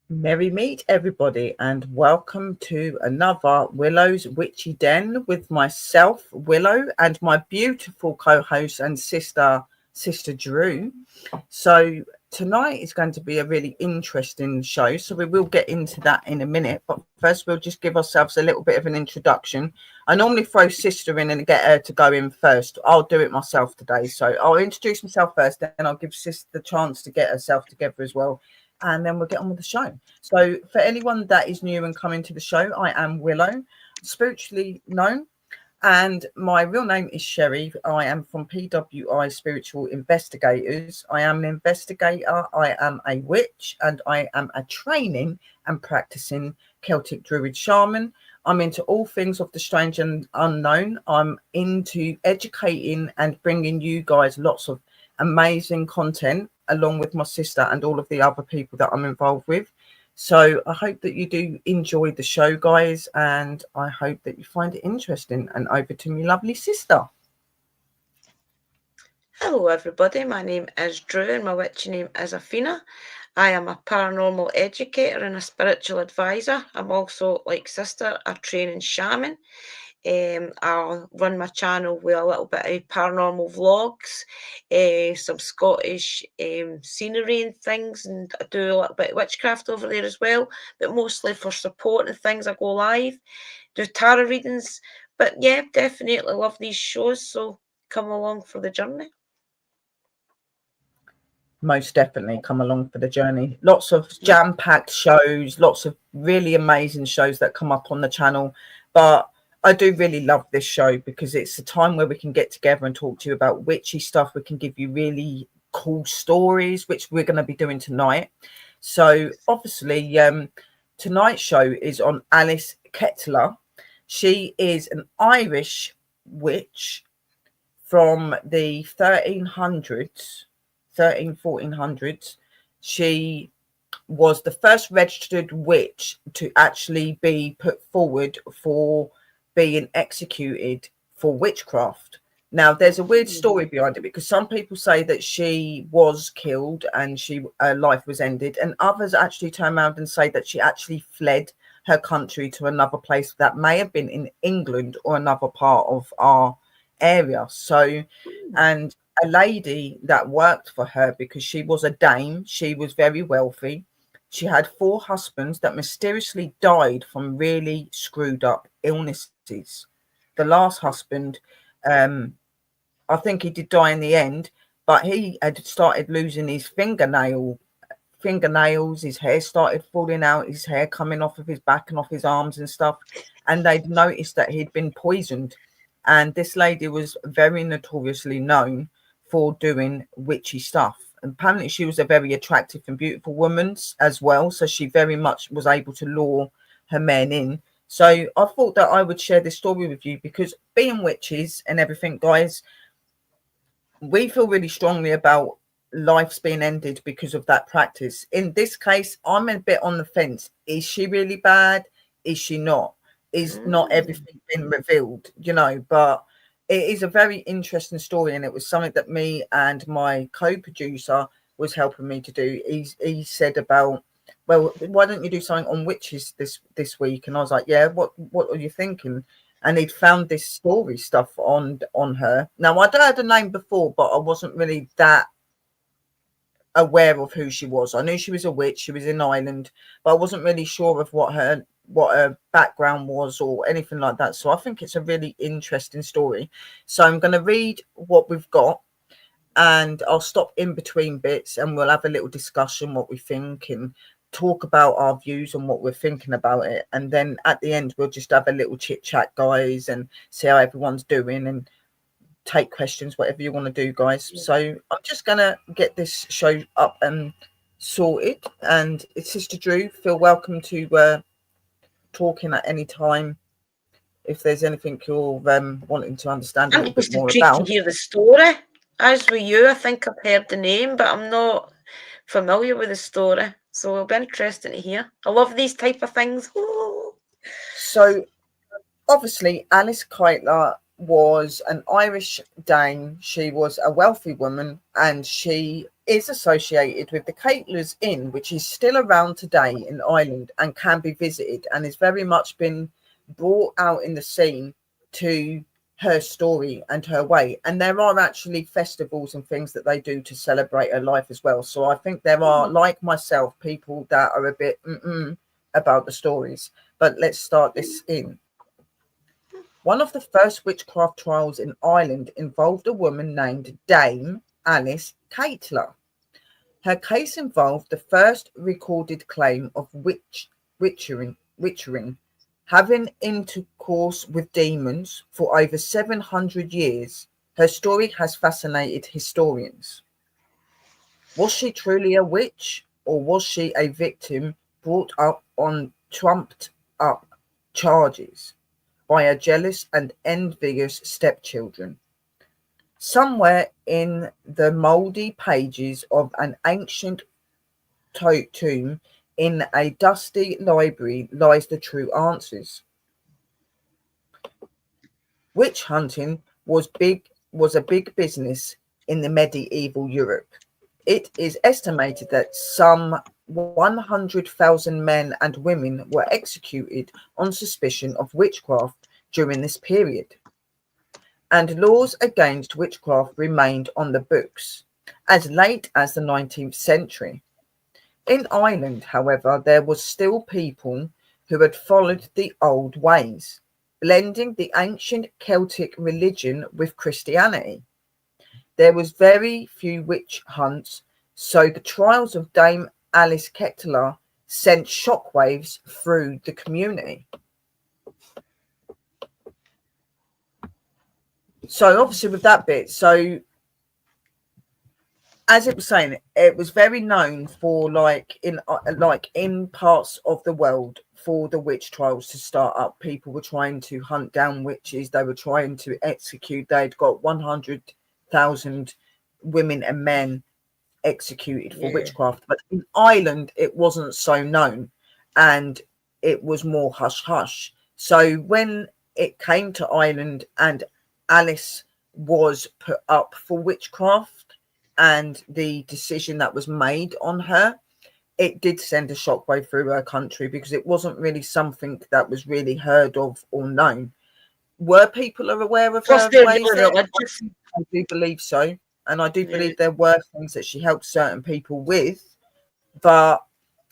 Merry meet, everybody, and welcome to another Willow's Witchy Den with myself, Willow, and my beautiful co-host and Sister Drew. So tonight is going to be a really interesting show. So we will get into that in a minute. But first, we'll just give ourselves a little bit of an introduction. I normally throw Sister in and get her to go in first. I'll do it myself today. So I'll introduce myself first, then I'll give Sister the chance to get herself together as well. And then we'll get on with the show. So for anyone that is new and coming to the show, I am Willow, spiritually known, and my real name is Sherry. I am from PWI Spiritual Investigators. I am an investigator, I am a witch, and I am a training and practicing Celtic Druid shaman. I'm into all things of the strange and unknown. I'm into educating and bringing you guys lots of amazing content along with my sister and all of the other people that I'm involved with. So I hope that you do enjoy the show, guys, and I hope that you find it interesting. And over to me, lovely sister. Hello everybody, my name is Drew and my witchy name is Athena. I am a paranormal educator and a spiritual advisor. I'm also, like sister, a training shaman. I'll run my channel with a little bit of paranormal vlogs, some Scottish scenery and things, and I do a little bit of witchcraft over there as well, but mostly for support and things. I go live, do tarot readings, but yeah, definitely love these shows, so come along for the journey. Most definitely come along for the journey. Lots of jam-packed shows, lots of really amazing shows that come up on the channel. But I do really love this show because it's a time where we can get together and talk to you about witchy stuff. We can give you really cool stories, which we're going to be doing tonight. So obviously, tonight's show is on Alice Kyteler. She is an Irish witch from the 1400s. She was the first registered witch to actually be put forward for being executed for witchcraft. Now, there's a weird story behind it because some people say that she was killed and her life was ended, and others actually turn around and say that she actually fled her country to another place that may have been in England or another part of our area. So, and a lady that worked for her, because she was a dame, she was very wealthy. She had 4 husbands that mysteriously died from really screwed up illnesses. The last husband, I think he did die in the end, but he had started losing his fingernails, his hair started falling out, his hair coming off of his back and off his arms and stuff. And they'd noticed that he'd been poisoned. And this lady was very notoriously known for doing witchy stuff. And apparently she was a very attractive and beautiful woman as well. So she very much was able to lure her men in. So I thought that I would share this story with you because being witches and everything, guys, we feel really strongly about life's being ended because of that practice. In this case, I'm a bit on the fence. Is she really bad? Is she not? Is not everything been revealed, but it is a very interesting story, and it was something that me and my co-producer was helping me to do. He said about, well, why don't you do something on witches this week? And I was like, yeah, what are you thinking? And he'd found this story stuff on her. Now, I'd heard her name before, but I wasn't really that aware of who she was. I knew she was a witch. She was in Ireland, but I wasn't really sure of what her background was or anything like that. So I think it's a really interesting story. So I'm going to read what we've got, and I'll stop in between bits, and we'll have a little discussion what we think and talk about our views and what we're thinking about it. And then at the end, we'll just have a little chit chat, guys, and see how everyone's doing and take questions, whatever you want to do, guys. So I'm just gonna get this show up and sorted. And it's Sister Drew. Feel welcome to talk in at any time if there's anything you're wanting to understand a I'm little bit just more intrigued to about. hear the story. As with you, I think I've heard the name, but I'm not familiar with the story. So it'll be interesting to hear. I love these type of things. So obviously, Alice Kyteler was an Irish dame. She was a wealthy woman, and she is associated with the Kyteler's Inn, which is still around today in Ireland and can be visited, and has very much been brought out in the scene to her story and her way. And there are actually festivals and things that they do to celebrate her life as well. So I think there are, like myself, people that are a bit about the stories. But let's start this in. One of the first witchcraft trials in Ireland involved a woman named Dame Alice Kyteler. Her case involved the first recorded claim of witchering, having intercourse with demons for over 700 years. Her story has fascinated historians. Was she truly a witch, or was she a victim brought up on trumped up charges by a jealous and envious stepchildren? Somewhere in the mouldy pages of an ancient tomb in a dusty library lies the true answers. Witch hunting was a big business in the medieval Europe. It is estimated that some 100,000 men and women were executed on suspicion of witchcraft during this period, and laws against witchcraft remained on the books as late as the 19th century. In Ireland, however, there was still people who had followed the old ways, blending the ancient Celtic religion with Christianity. There was very few witch hunts, so the trials of Dame Alice Kyteler sent shockwaves through the community. So obviously with that bit, so as it was saying, it was very known for like in parts of the world for the witch trials to start up. People were trying to hunt down witches. They were trying to execute. They'd got 100,000 women and men executed for witchcraft. But in Ireland, it wasn't so known, and it was more hush hush. So when it came to Ireland and Alice was put up for witchcraft, and the decision that was made on her, it did send a shockwave through her country because it wasn't really something that was really heard of or known. Were people aware of Plus, her they're ways really there? religious. I do believe so. And I do Yeah. believe there were things that she helped certain people with, but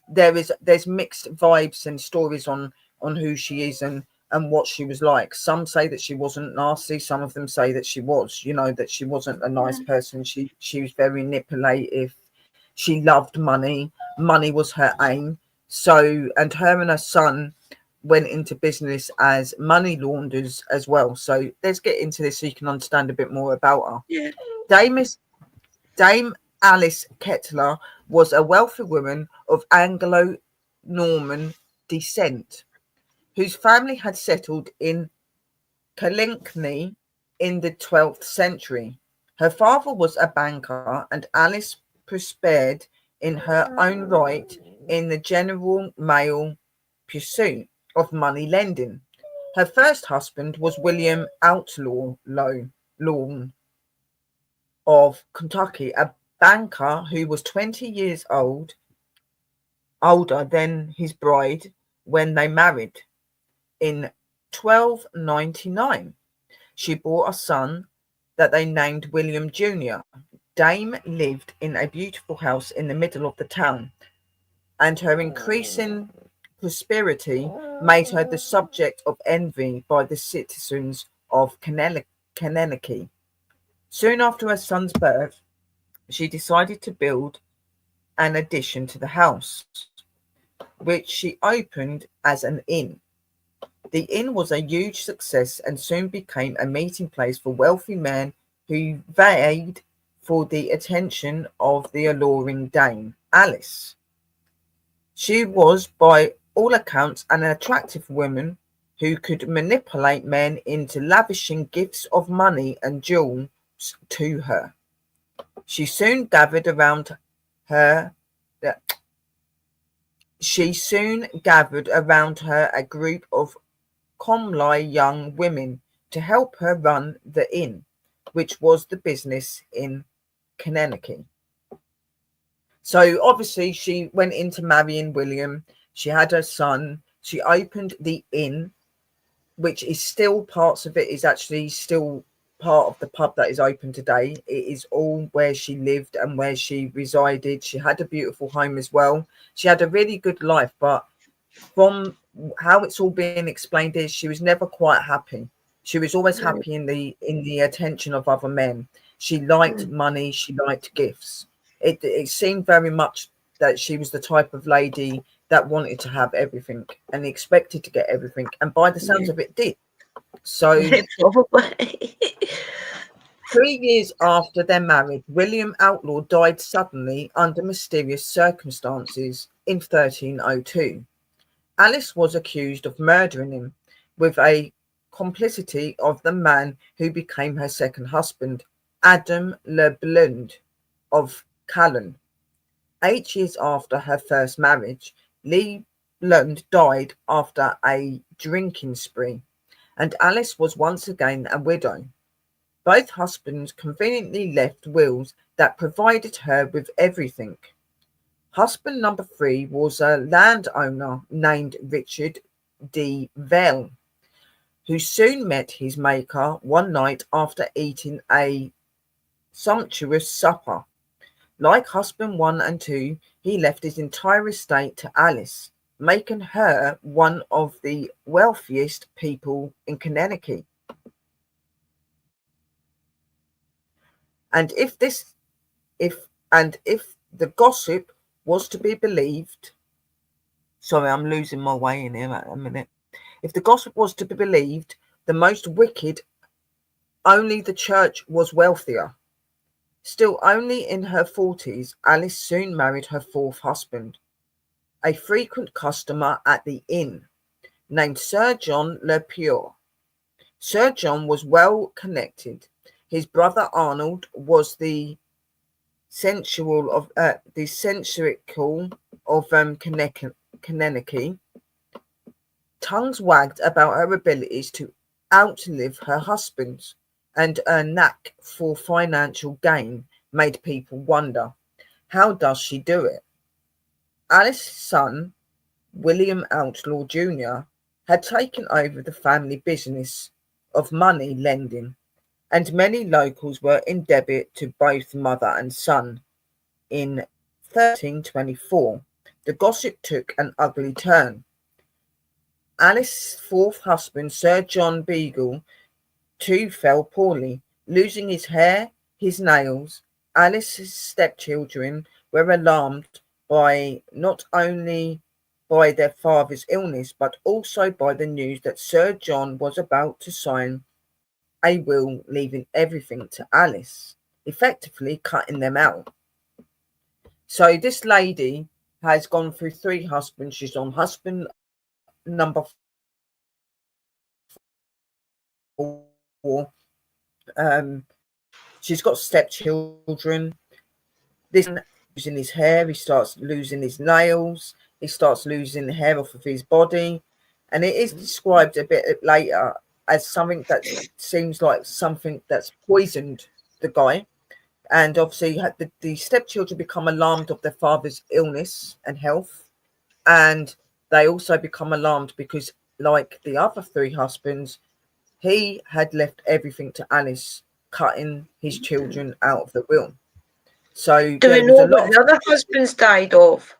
there's mixed vibes and stories on who she is and what she was like. Some say that she wasn't nasty. Some of them say that she was, that she wasn't a nice person. She was very manipulative. She loved money. Money was her aim. So, and her and her son went into business as money launderers as well. So let's get into this so you can understand a bit more about her. Yeah. Dame Alice Kyteler was a wealthy woman of Anglo-Norman descent, whose family had settled in Kilkenny in the 12th century. Her father was a banker, and Alice prospered in her own right in the general male pursuit of money lending. Her first husband was William Outlaw Lawn of Kentucky, a banker who was 20 years older than his bride when they married. In 1299, she bore a son that they named William Jr. Dame lived in a beautiful house in the middle of the town, and her increasing prosperity made her the subject of envy by the citizens of Kilkenny. Soon after her son's birth, she decided to build an addition to the house, which she opened as an inn. The inn was a huge success and soon became a meeting place for wealthy men who vied for the attention of the alluring Dame Alice. She was, by all accounts, an attractive woman who could manipulate men into lavishing gifts of money and jewels to her. She soon gathered around her a group of comely young women to help her run the inn, which was the business in Kilkenny. So obviously she went into marrying William. She had her son. She opened the inn, which is still parts of it is actually still part of the pub that is open today. It is all where she lived and where she resided. She had a beautiful home as well. She had a really good life, but from how it's all being explained is she was never quite happy. She was always Right. happy in the attention of other men. She liked money, she liked gifts. It seemed very much that she was the type of lady that wanted to have everything and expected to get everything, and by the sounds Yeah. of it did. So Probably. 3 years after their marriage, William Outlaw died suddenly under mysterious circumstances in 1302. Alice was accused of murdering him with a complicity of the man who became her second husband, Adam Le Blund of Callan. 8 years after her first marriage, Lee Blund died after a drinking spree, and Alice was once again a widow. Both husbands conveniently left wills that provided her with everything. Husband number three was a landowner named Richard D. Vell, who soon met his maker one night after eating a sumptuous supper. Like husband one and two, he left his entire estate to Alice, making her one of the wealthiest people in Kilkenny. And if the gossip was to be believed, sorry, I'm losing my way in here at a minute. If the gossip was to be believed, the most wicked, only the church was wealthier. Still only in her 40s, Alice soon married her fourth husband, a frequent customer at the inn, named Sir John Le Pure. Sir John was well connected. His brother Arnold was the sensual of Kilkenny. Tongues wagged about her abilities to outlive her husbands, and her knack for financial gain made people wonder, how does she do it? Alice's son, William Outlaw Jr., had taken over the family business of money lending, and many locals were in debt to both mother and son. In 1324, the gossip took an ugly turn. Alice's fourth husband, Sir John Beagle, too fell poorly, losing his hair, his nails. Alice's stepchildren were alarmed by not only by their father's illness, but also by the news that Sir John was about to sign a will leaving everything to Alice, effectively cutting them out. So this lady has gone through three husbands. She's on husband number 4. She's got stepchildren. This man losing his hair, he starts losing his nails, he starts losing the hair off of his body, and it is described a bit later as something that seems like something that's poisoned the guy. And obviously, the stepchildren become alarmed of their father's illness and health, and they also become alarmed because, like the other three husbands, he had left everything to Alice, cutting his children out of the will. So Do we there was know a lot what of, the other husbands died of?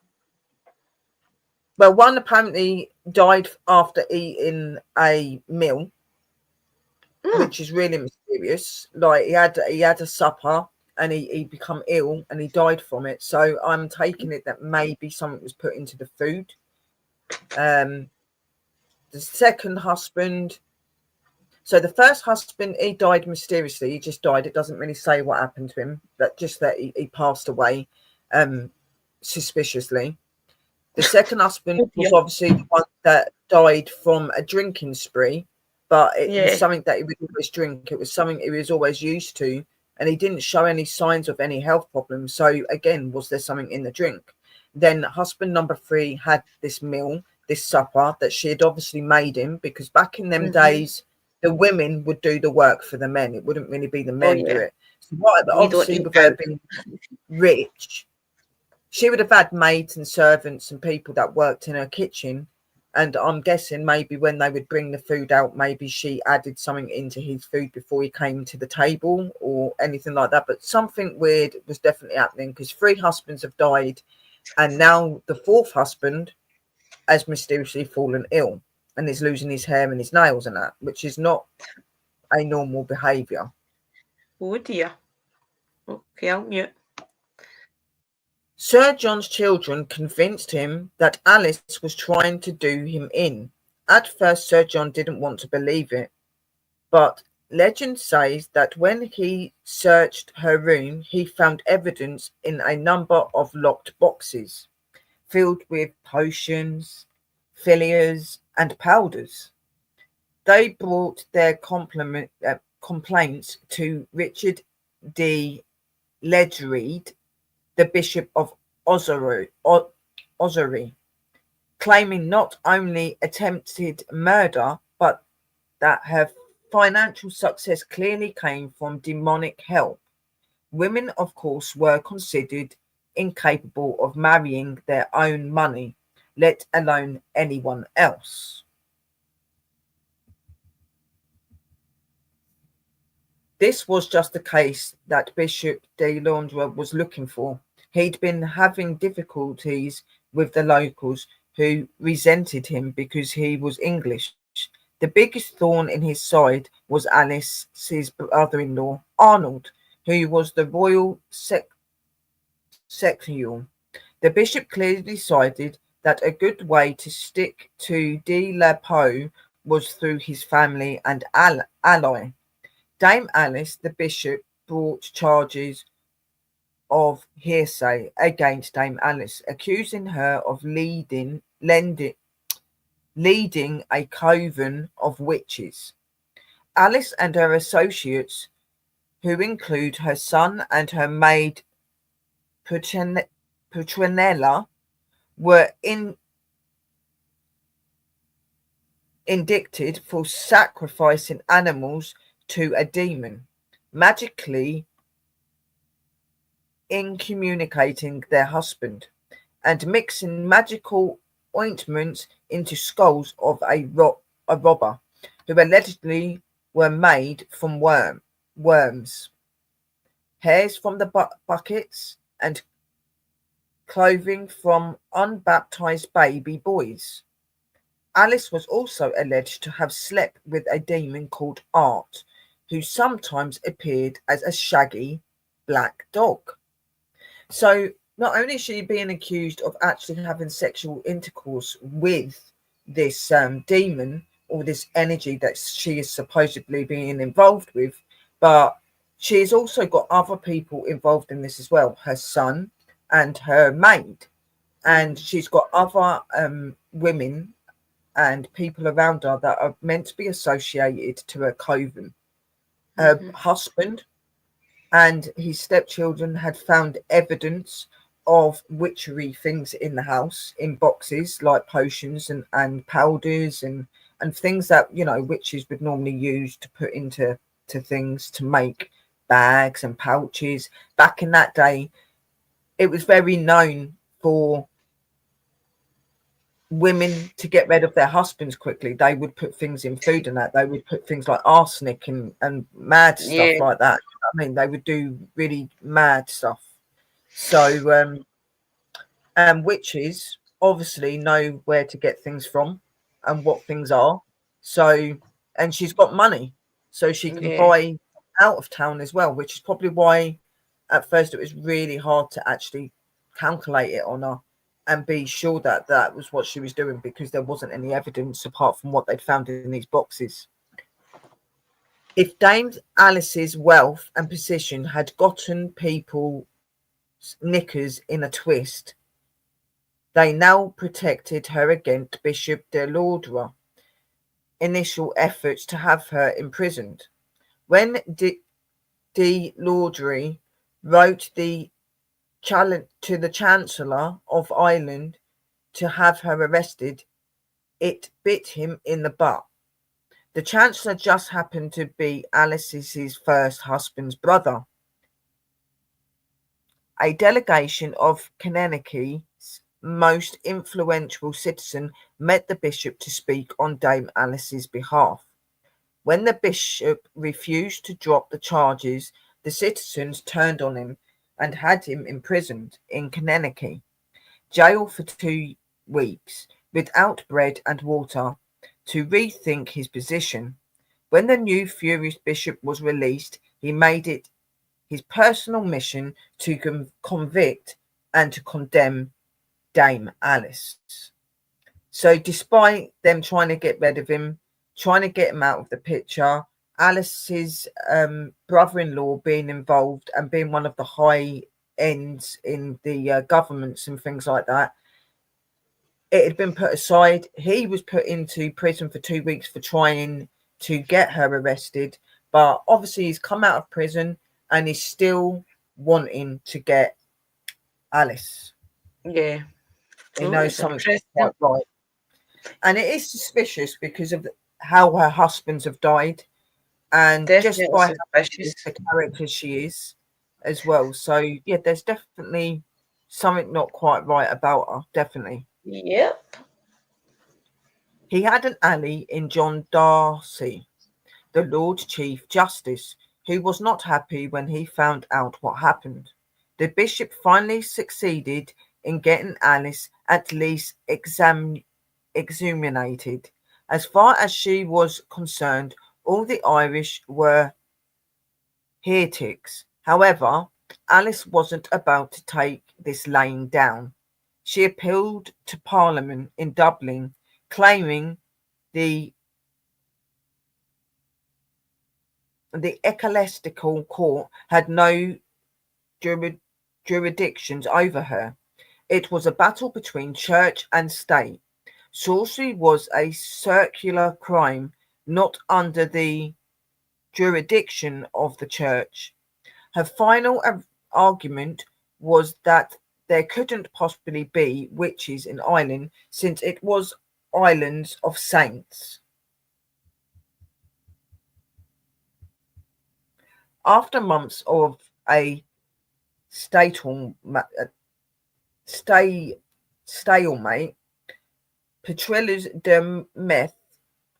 well, one apparently died after eating a meal, Hmm. which is really mysterious. Like he had a supper and he become ill and he died from it. So I'm taking it that maybe something was put into the food. Um, the second husband, so the first husband, he died mysteriously. He just died. It doesn't really say what happened to him, but just that he passed away suspiciously. The second husband Oh was dear. obviously the one that died from a drinking spree, but it was Yeah. something that he would always drink. It was something he was always used to, and he didn't show any signs of any health problems. So again, was there something in the drink? Then husband number three had this meal, this supper that she had obviously made him, because back in them Mm-hmm. days, the women would do the work for the men. It wouldn't really be the Oh men do yeah. it. So what, We don't obviously need with her that. being rich, She would have had maids and servants and people that worked in her kitchen. And I'm guessing maybe when they would bring the food out, maybe she added something into his food before he came to the table or anything like that. But something weird was definitely happening because 3 husbands have died. And now the 4th husband has mysteriously fallen ill and is losing his hair and his nails and that, which is not a normal behaviour. Oh dear. Okay, I'll mute. Sir John's children convinced him that Alice was trying to do him in. At first, Sir John didn't want to believe it, but legend says that when he searched her room, he found evidence in a number of locked boxes filled with potions, fillers, and powders. They brought their complaints to Richard de Ledreed, the Bishop of Ossory, claiming not only attempted murder, but that her financial success clearly came from demonic help. Women, of course, were considered incapable of marrying their own money, let alone anyone else. This was just the case that Bishop de Londra was looking for. He'd been having difficulties with the locals who resented him because he was English. The biggest thorn in his side was Alice's brother-in-law, Arnold, who was the royal secretary. The bishop clearly decided that a good way to stick to de la Pau was through his family and ally. Dame Alice, the bishop, brought charges of hearsay against Dame Alice, accusing her of leading a coven of witches. Alice and her associates, who include her son and her maid Petronella, were indicted for sacrificing animals to a demon, magically incommunicating their husband, and mixing magical ointments into skulls of a robber, who allegedly were made from worms, hairs from the buckets, and clothing from unbaptized baby boys. Alice was also alleged to have slept with a demon called Art, who sometimes appeared as a shaggy black dog. So not only is she being accused of actually having sexual intercourse with this demon or this energy that she is supposedly being involved with, but she's also got other people involved in this as well, her son and her maid. And she's got other women and people around her that are meant to be associated to her coven. Her husband and his stepchildren had found evidence of witchery things in the house in boxes like potions and powders and things that, you know, witches would normally use to put into things to make bags and pouches. Back in that day, it was very known for women to get rid of their husbands quickly. They would put things in food and that. They would put things like arsenic and mad stuff like that. I mean, they would do really mad stuff. So witches obviously know where to get things from and what things are. So, and she's got money, so she can buy out of town as well, which is probably why at first it was really hard to actually calculate it on her and be sure that that was what she was doing, because there wasn't any evidence apart from what they'd found in these boxes. If Dame Alice's wealth and position had gotten people's knickers in a twist, they now protected her against Bishop de Laudra initial efforts to have her imprisoned. When de Laudry wrote the challenge to the Chancellor of Ireland to have her arrested, it bit him in the butt. The Chancellor just happened to be Alice's first husband's brother. A delegation of Kilkenny's most influential citizen met the bishop to speak on Dame Alice's behalf. When the bishop refused to drop the charges, the citizens turned on him and had him imprisoned in Kilkenny jail for 2 weeks without bread and water to rethink his position. When the new furious bishop was released, he made it his personal mission to convict and to condemn Dame Alice. So, despite them trying to get rid of him, trying to get him out of the picture, Alice's brother-in-law being involved and being one of the high ends in the governments and things like that, it had been put aside. He was put into prison for 2 weeks for trying to get her arrested, but obviously he's come out of prison and he's still wanting to get Alice. Yeah. He Oh, knows it's something's interesting. not quite right. And it is suspicious because of how her husbands have died and just Definitely by how suspicious. the character she is as well. So, yeah, there's definitely something not quite right about her, definitely. Yep. He had an ally in John Darcy, the Lord Chief Justice, who was not happy when he found out what happened. The bishop finally succeeded in getting Alice at least exhumated. As far as she was concerned, all the Irish were heretics. However, Alice wasn't about to take this laying down. She appealed to Parliament in Dublin, claiming the the ecclesiastical court had no jurisdictions over her. It was a battle between church and state. Sorcery was a secular crime, not under the jurisdiction of the church. Her final argument was that there couldn't possibly be witches in Ireland since it was islands of saints. After months of a stalemate, stay, stalemate, Petrellus de Meth,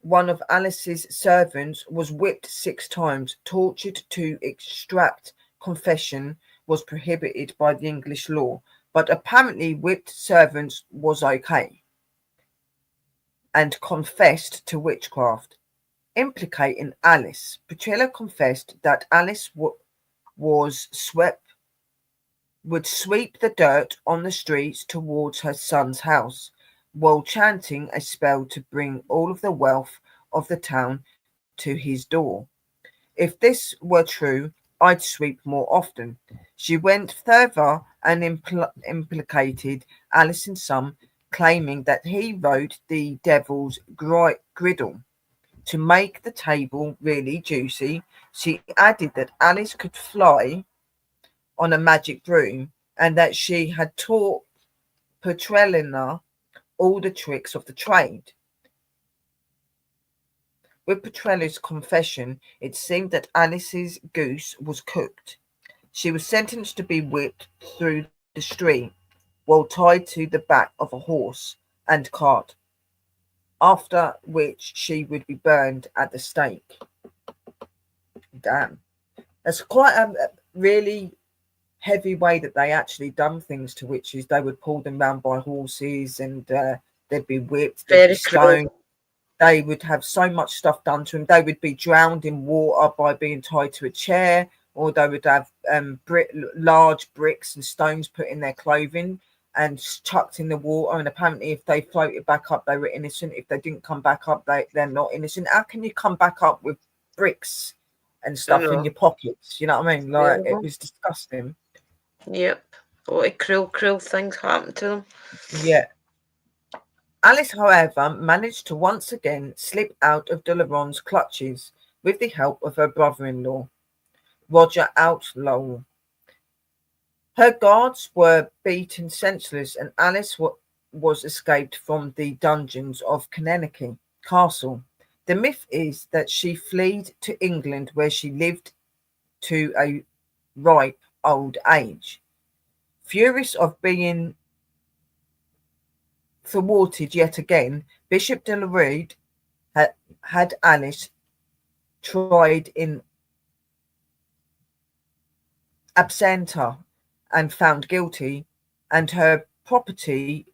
one of Alice's servants, was whipped 6 times. Tortured to extract confession was prohibited by the English law, but apparently whipped servants was okay, and confessed to witchcraft. Implicating Alice, Petrella confessed that Alice was would sweep the dirt on the streets towards her son's house, while chanting a spell to bring all of the wealth of the town to his door. If this were true, I'd sweep more often. She went further and implicated Alice in some, claiming that he wrote the devil's griddle. To make the table really juicy, she added that Alice could fly on a magic broom and that she had taught Petrellina all the tricks of the trade. With Petrella's confession, it seemed that Alice's goose was cooked. She was sentenced to be whipped through the street while tied to the back of a horse and cart, after which she would be burned at the stake. Damn. That's quite a really heavy way that they actually done things to witches. They would pull them round by horses and they'd be whipped, they'd be Very cruel. stoned. They would have so much stuff done to them. They would be drowned in water by being tied to a chair, or they would have large bricks and stones put in their clothing and chucked in the water. And apparently, if they floated back up, they were innocent. If they didn't come back up, they're not innocent. How can you come back up with bricks and I stuff in know. your pockets? You know what I mean? Like, it Terrible. was disgusting. Yep. A lot of cruel, cruel things happen to them. Yeah. Alice, however, managed to once again slip out of Delaron's clutches with the help of her brother-in-law, Roger Outlaw. Her guards were beaten senseless, and Alice was escaped from the dungeons of Kilkenny Castle. The myth is that she fled to England, where she lived to a ripe old age. Furious of being thwarted yet again, Bishop de la Rue had Alice tried in absentia and found guilty, and her property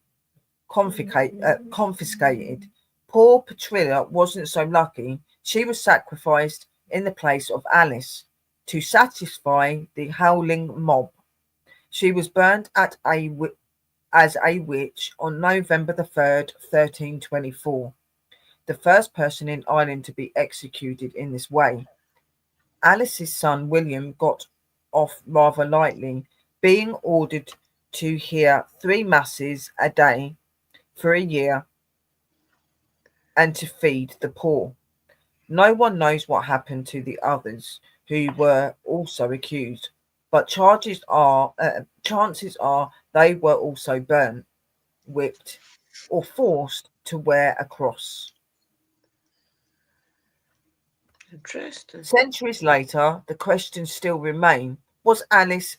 confiscated. Poor Patrilla wasn't so lucky. She was sacrificed in the place of Alice to satisfy the howling mob. She was burned as a witch on November the 3rd, 1324, the first person in Ireland to be executed in this way. Alice's son William got off rather lightly, being ordered to hear 3 masses a day for a year and to feed the poor. No one knows what happened to the others who were also accused, but chances are they were also burnt, whipped, or forced to wear a cross. Interesting. Centuries later, the questions still remain: was Alice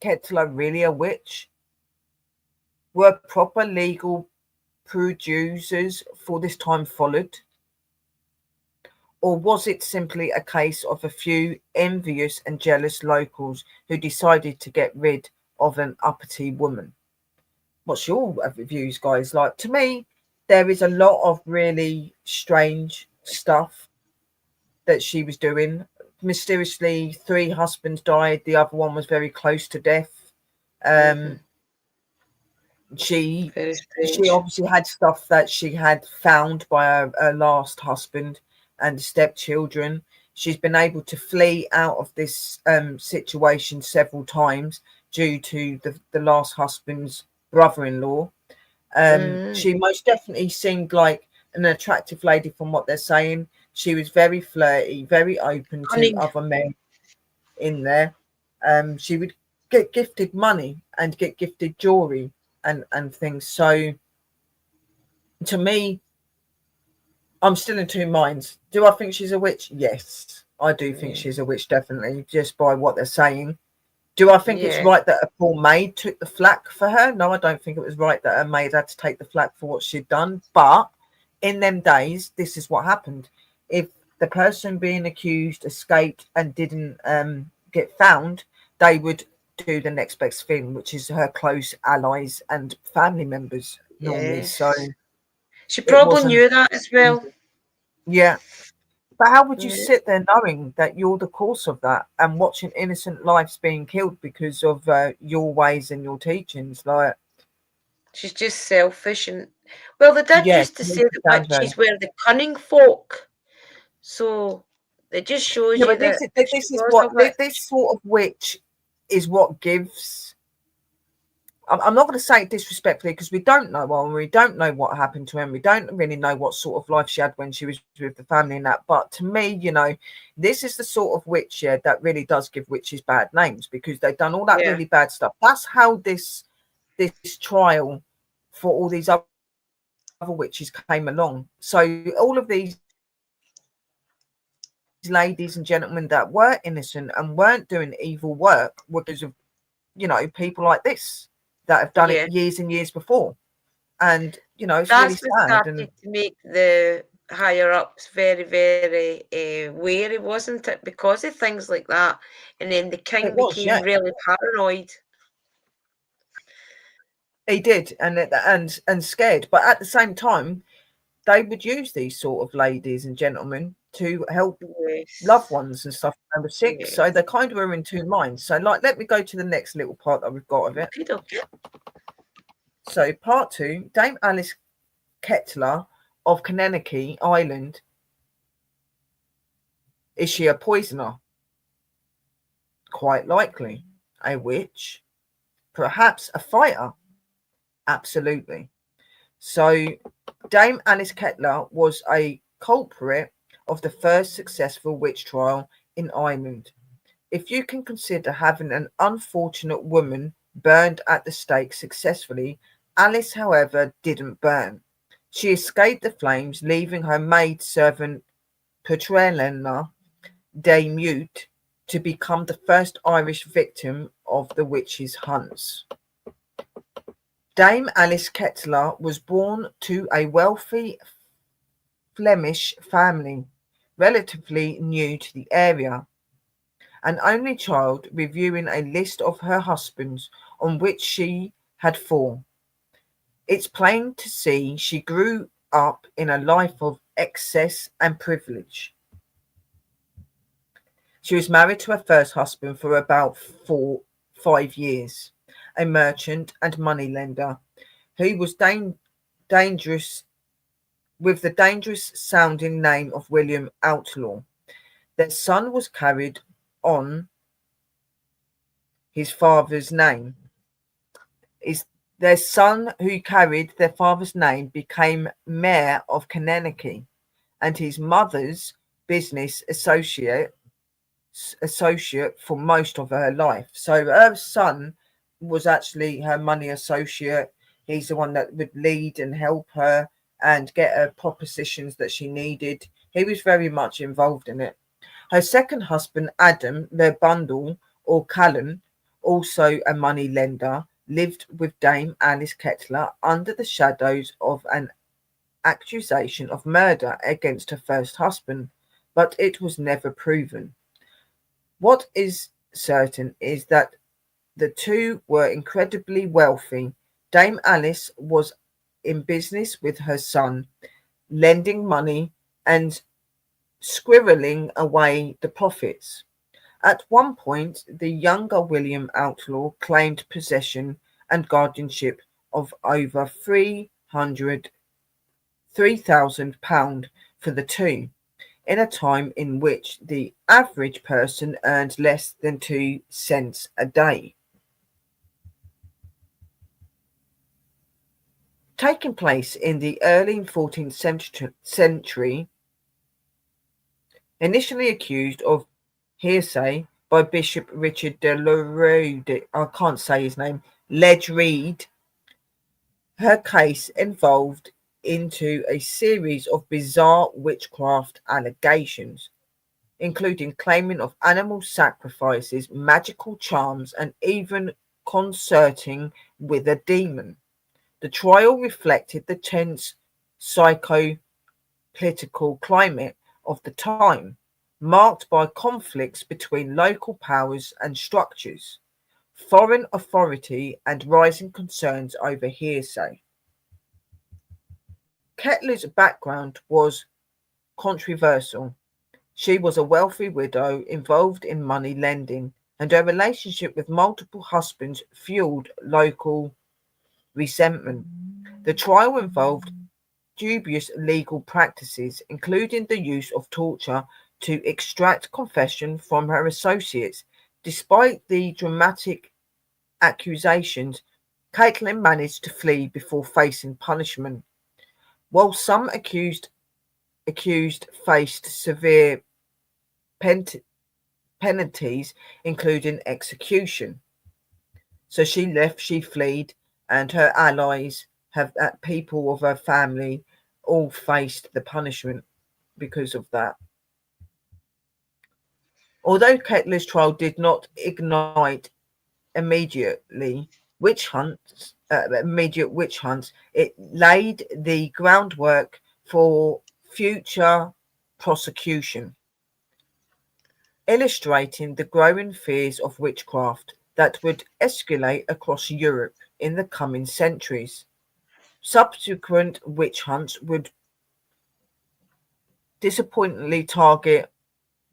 Kyteler really a witch? Were proper legal procedures for this time followed? Or was it simply a case of a few envious and jealous locals who decided to get rid of an uppity woman? What's your views, guys? Like, to me, there is a lot of really strange stuff that she was doing. Mysteriously, 3 husbands died. The other one was very close to death. Mm-hmm. She Very she strange. obviously had stuff that she had found by her last husband and stepchildren. She's been able to flee out of this situation several times due to the last husband's brother-in-law. Mm. She most definitely seemed like an attractive lady from what they're saying. She was very flirty, very open to Cunning. other men in there. She would get gifted money and get gifted jewelry and things. So to me, I'm still in 2 minds. Do I think she's a witch? Yes, I do think Yeah. she's a witch, definitely, just by what they're saying. Do I think it's Yeah. right that a poor maid took the flak for her? No, I don't think it was right that a maid had to take the flak for what she'd done. But in them days, this is what happened. If the person being accused escaped and didn't get found, they would do the next best thing, which is her close allies and family members normally. So Yes. She it probably wasn't, knew that as well. yeah. But how would you Yeah. sit there knowing that you're the cause of that and watching innocent lives being killed because of your ways and your teachings? Like, She's just selfish and well, they did yeah, used to to say make it that sound very. witches were the cunning folk. So it just shows Yeah, you but that she this is was a what witch. this sort of witch is what gives. I'm not going to say it disrespectfully because we don't know her and we don't know what happened to him. We don't really know what sort of life she had when she was with the family and that. But to me, this is the sort of witch, yeah, that really does give witches bad names because they've done all that Yeah. really bad stuff. That's how this trial for all these other witches came along. So all of these ladies and gentlemen that were innocent and weren't doing evil work were because of people like this that have done it years and years before. Yeah. And it's really sad. And That's what started to make the higher ups very, very wary, wasn't it? Because of things like that. And then the it king was, became yeah, really paranoid. he did, and scared. But at the same time, they would use these sort of ladies and gentlemen to help loved Yes. ones and stuff when they were sick. So Yes. they kind of were in 2 minds. So, like, let me go to the next little part that we've got of it. Okay, okay. So, part 2: Dame Alice Kyteler of Kilkenny, Ireland. Is she a poisoner? Quite likely. A witch? Perhaps a fighter? Absolutely. So, Dame Alice Kyteler was a culprit of the first successful witch trial in Ireland. If you can consider having an unfortunate woman burned at the stake successfully, Alice, however, didn't burn. She escaped the flames, leaving her maid servant Petrelena de Mute to become the first Irish victim of the witches' hunts. Dame Alice Kyteler was born to a wealthy Flemish family, relatively new to the area, an only child, reviewing a list of her husbands, on which she had four. It's plain to see she grew up in a life of excess and privilege. She was married to her first husband for about 5 years, a merchant and moneylender who was dangerous with the dangerous sounding name of William Outlaw. Their son was carried on his father's name. Is Their son, who carried their father's name, became mayor of Kilkenny, and his mother's business associate for most of her life. So her son was actually her money associate. He's the one that would lead and help her and get her propositions that she needed. He was very much involved in it. Her second husband, Adam Le Bundle or Callan, also a money lender, lived with Dame Alice Kyteler under the shadows of an accusation of murder against her first husband, but it was never proven. What is certain is that the two were incredibly wealthy. Dame Alice was in business with her son, lending money and squirreling away the profits. At one point, the younger William Outlaw claimed possession and guardianship of over 3,000 pounds for the two, in a time in which the average person earned less than 2 cents a day. Taking place in the early 14th century, initially accused of heresy by Bishop Richard de Leroy, I can't say his name, Ledreed, her case involved into a series of bizarre witchcraft allegations, including claiming of animal sacrifices, magical charms, and even concerting with a demon. The trial reflected the tense psycho-political climate of the time, marked by conflicts between local powers and structures, foreign authority, and rising concerns over hearsay. Kyteler's background was controversial. She was a wealthy widow involved in money lending, and her relationship with multiple husbands fueled local resentment. The trial involved dubious legal practices, including the use of torture to extract confession from her associates. Despite the dramatic accusations, Caitlin managed to flee before facing punishment, while some accused faced severe penalties, including execution. So she left, she fled, and her allies have people of her family all faced the punishment because of that. Although Kettler's trial did not ignite immediate witch hunts, it laid the groundwork for future prosecution, illustrating the growing fears of witchcraft that would escalate across Europe in the coming centuries. Subsequent witch hunts would disappointingly target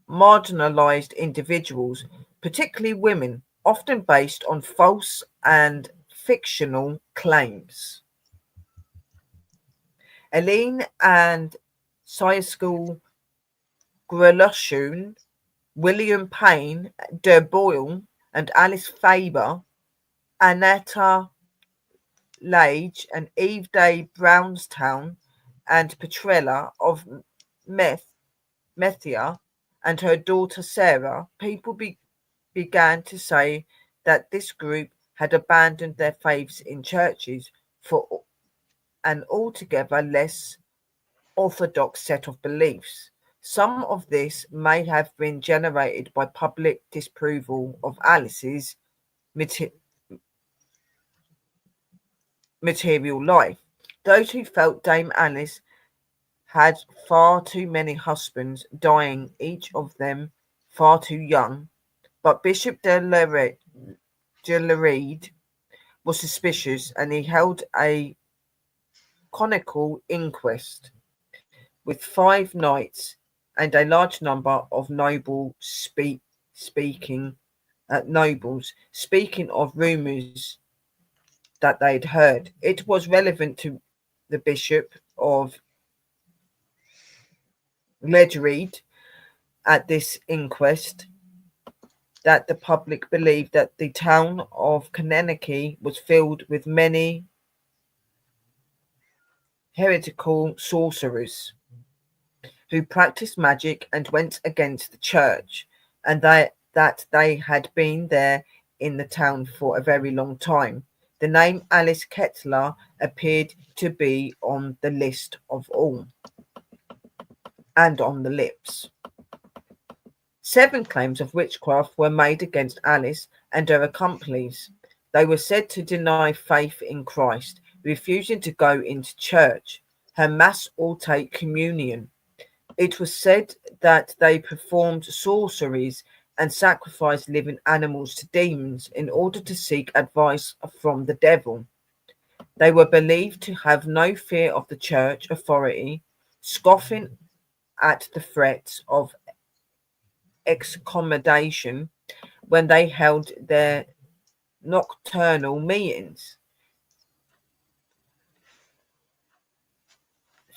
marginalized individuals, particularly women, often based on false and fictional claims. Eileen and Syaskill Grelushun, William Payne de Boyle, and Alice Faber, Annetta Lage and Eve Day Brownstown, and Petrella of Methia, and her daughter Sarah, people began to say that this group had abandoned their faiths in churches for an altogether less orthodox set of beliefs. Some of this may have been generated by public disapproval of Alice's material life. Those who felt Dame Alice had far too many husbands, dying each of them far too young, but Bishop de Lareed was suspicious and he held a canonical inquest with 5 knights and a large number of speaking nobles speaking of rumours that they'd heard. It was relevant to the Bishop of Ledreed at this inquest that the public believed that the town of Kilkenny was filled with many heretical sorcerers who practiced magic and went against the church, and that they had been there in the town for a very long time. The name Alice Kyteler appeared to be on the list of all and on the lips. 7 claims of witchcraft were made against Alice and her accomplices. They were said to deny faith in Christ, refusing to go into church, her mass or take communion. It was said that they performed sorceries and sacrificed living animals to demons in order to seek advice from the devil. They were believed to have no fear of the church authority, scoffing at the threats of excommunication when they held their nocturnal meetings.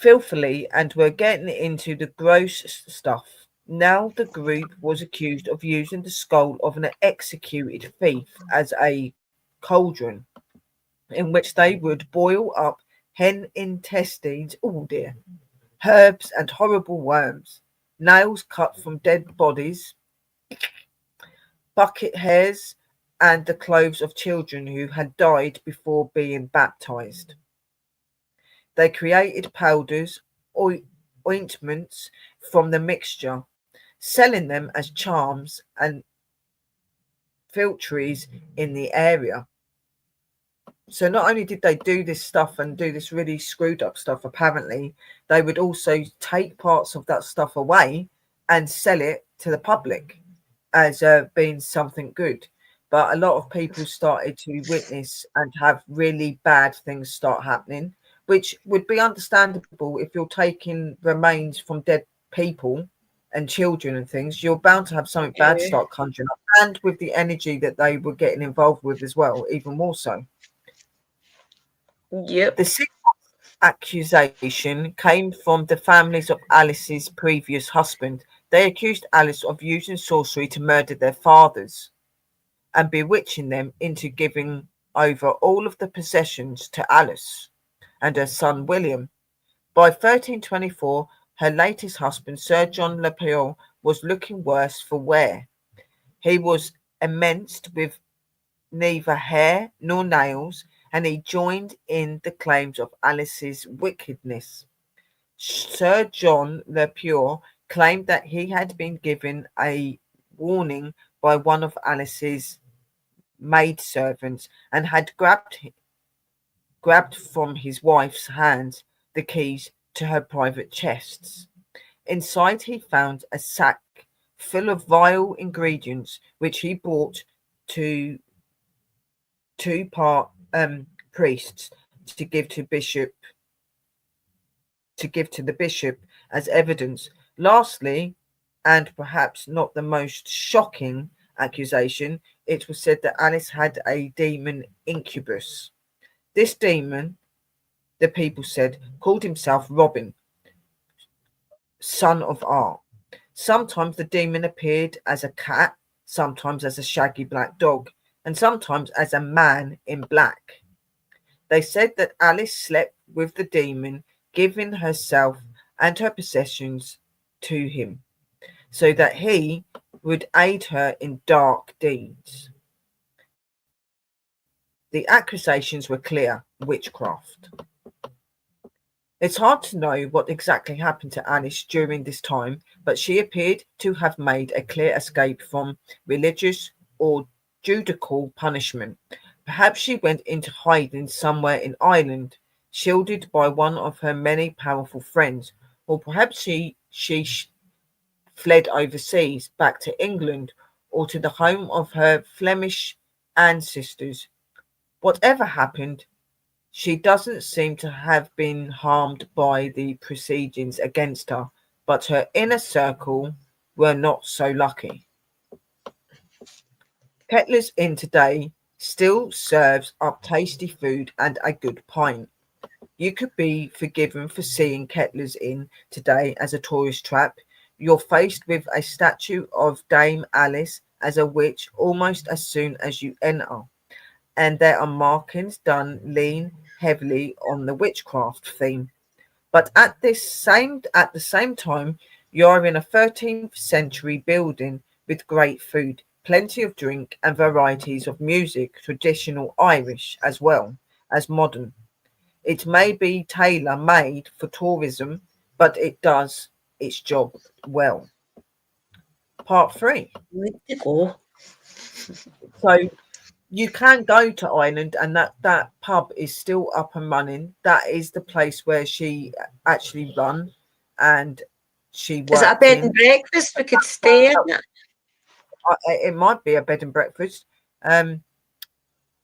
Filthily and were getting into the gross stuff. Now the group was accused of using the skull of an executed thief as a cauldron in which they would boil up hen intestines, oh dear, herbs and horrible worms, nails cut from dead bodies, bucket hairs, and the clothes of children who had died before being baptized. They created powders, ointments from the mixture, selling them as charms and phylacteries in the area. So not only did they do this stuff and do this really screwed up stuff, apparently, they would also take parts of that stuff away and sell it to the public as being something good. But a lot of people started to witness and have really bad things start happening, which would be understandable if you're taking remains from dead people and children and things. You're bound to have something bad Yeah. start conjuring up, and with the energy that they were getting involved with as well, even more so. Yep. The sixth accusation came from the families of Alice's previous husband. They accused Alice of using sorcery to murder their fathers and bewitching them into giving over all of the possessions to Alice and her son William. By 1324, her latest husband, Sir John Le Pure, was looking worse for wear. He was immersed with neither hair nor nails, and he joined in the claims of Alice's wickedness. Sir John Le Pure claimed that he had been given a warning by one of Alice's maidservants and had grabbed from his wife's hands the keys to her private chests. Inside he found a sack full of vile ingredients which he brought to two-part priests to give to the bishop as evidence. Lastly, and perhaps not the most shocking accusation, it was said that Alice had a demon incubus. This demon, the people said, called himself Robin, son of art. Sometimes the demon appeared as a cat, sometimes as a shaggy black dog, and sometimes as a man in black. They said that Alice slept with the demon, giving herself and her possessions to him, so that he would aid her in dark deeds. The accusations were clear: witchcraft. It's hard to know what exactly happened to Alice during this time, but she appeared to have made a clear escape from religious or judicial punishment. Perhaps she went into hiding somewhere in Ireland, shielded by one of her many powerful friends, or perhaps she fled overseas back to England or to the home of her Flemish ancestors. Whatever happened, she doesn't seem to have been harmed by the proceedings against her, but her inner circle were not so lucky. Kettler's Inn today still serves up tasty food and a good pint. You could be forgiven for seeing Kettler's Inn today as a tourist trap. You're faced with a statue of Dame Alice as a witch almost as soon as you enter, and there are markings done lean heavily on the witchcraft theme. But at the same time, you're in a 13th century building with great food, plenty of drink, and varieties of music, traditional Irish as well as modern. It may be tailor made for tourism, but it does its job well. Part three. Need to go. So you can go to Ireland, and that pub is still up and running. That is the place where she actually run and she Is it a worked bed and in. breakfast we could stay in? It might be a bed and breakfast. Um,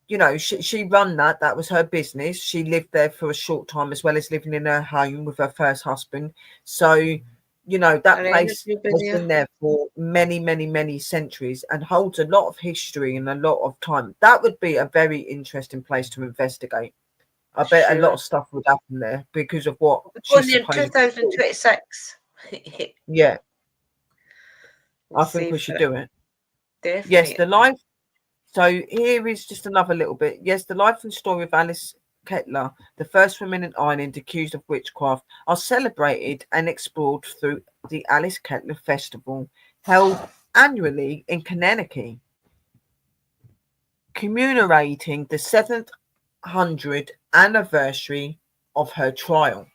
she run that. That was her business. She lived there for a short time as well as living in her home with her first husband. So, that Or any place people has there? been there for many, many, many centuries and holds a lot of history and a lot of time. That would be a very interesting place to investigate. I bet a lot Sure. of stuff would happen there because of what We're she going there in supposedly did. 2026. Yeah, We'll I think we save should for it. do it. Yes, Definitely. the life. So here is just another little bit. Yes, the life and story of Alice Kyteler, the first woman in Ireland accused of witchcraft, are celebrated and explored through the Alice Kyteler Festival, held annually in Kilkenny, commemorating the 700th anniversary of her trial.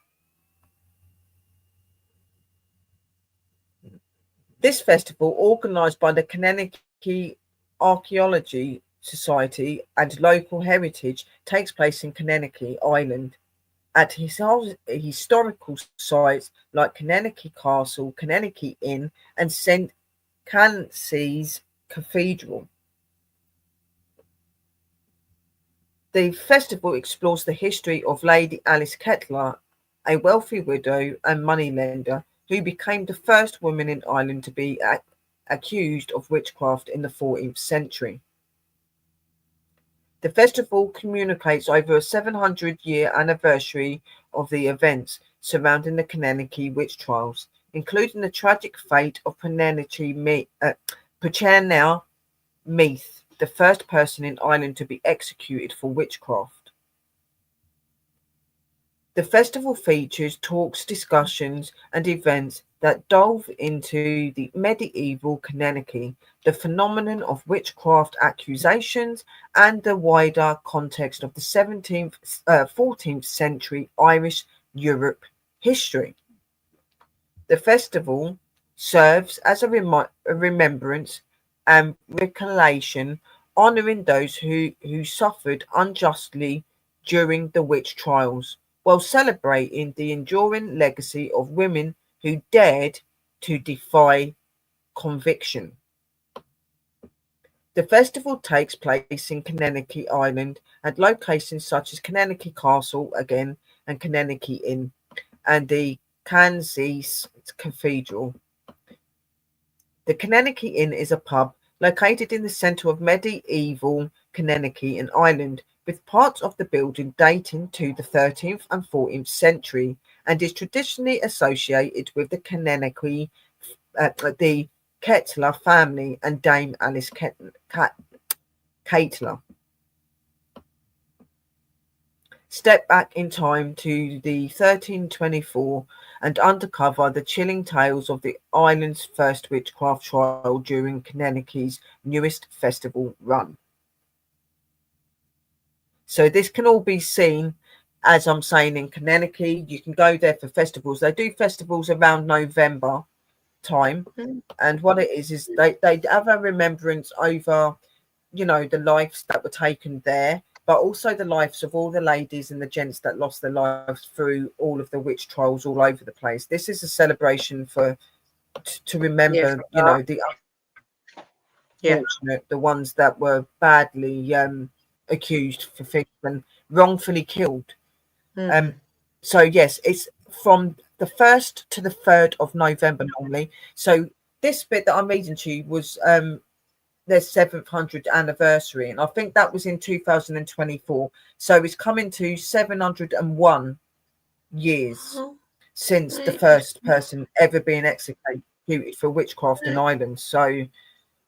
This festival, organised by the Kilkenny Archaeology Society and Local Heritage, takes place in Kilkenny, Ireland, at historical sites like Kilkenny Castle, Kilkenny Inn, and St. Cancie's Cathedral. The festival explores the history of Lady Alice Kyteler, a wealthy widow and moneylender who became the first woman in Ireland to be accused of witchcraft in the 14th century. The festival commemorates over a 700-year anniversary of the events surrounding the Kilkenny witch trials, including the tragic fate of Pernell Meath, the first person in Ireland to be executed for witchcraft. The festival features talks, discussions, and events that delve into the medieval Kilkenny, the phenomenon of witchcraft accusations, and the wider context of the 14th century Irish Europe history. The festival serves as a remembrance and recollection, honouring those who suffered unjustly during the witch trials, while celebrating the enduring legacy of women who dared to defy conviction. The festival takes place in Kilkenny, Ireland, at locations such as Kilkenny Castle again and Kilkenny Inn and the Cancie's Cathedral. The Kilkenny Inn is a pub located in the centre of medieval Kilkenny in Ireland, with parts of the building dating to the 13th and 14th century, and is traditionally associated with the the Kyteler family and Dame Alice Kyteler. Step back in time to the 1324 and uncover the chilling tales of the island's first witchcraft trial during Kilkenny's newest festival run. So this can all be seen, as I'm saying, in Kilkenny. You can go there for festivals. They do festivals around November time, and what it is they have a remembrance over you know, the lives that were taken there, but also the lives of all the ladies and the gents that lost their lives through all of the witch trials all over the place. This is a celebration for to Yeah, remember, for you that. know, the Yeah. unfortunate, the ones that were badly accused for things and wrongfully killed. Mm-hmm. Um, so yes, it's from the 1st to the 3rd of November normally. So this bit that I'm reading to you was their 700th anniversary, and I think that was in 2024. So it's coming to 701 years Oh, since the right. first person ever being executed for witchcraft in Ireland. So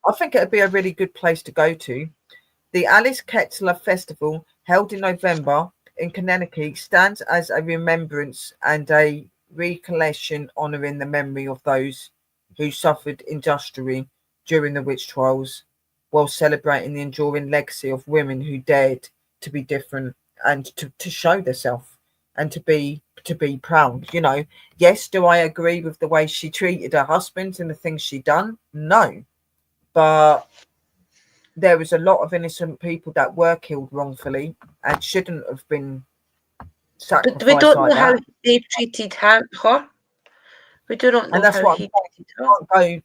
I think it'd be a really good place to go to. The Alice Kyteler Festival, held in November in Kilkenny, stands as a remembrance and a recollection honouring the memory of those who suffered injustice during the witch trials, while celebrating the enduring legacy of women who dared to be different and to show themselves and to be proud. You know, yes, do I agree with the way she treated her husband and the things she done? No, but there was a lot of innocent people that were killed wrongfully and shouldn't have been But we sacrificed don't like know how that. they treated her. We do not And know that's how what I'm he saying. treated her.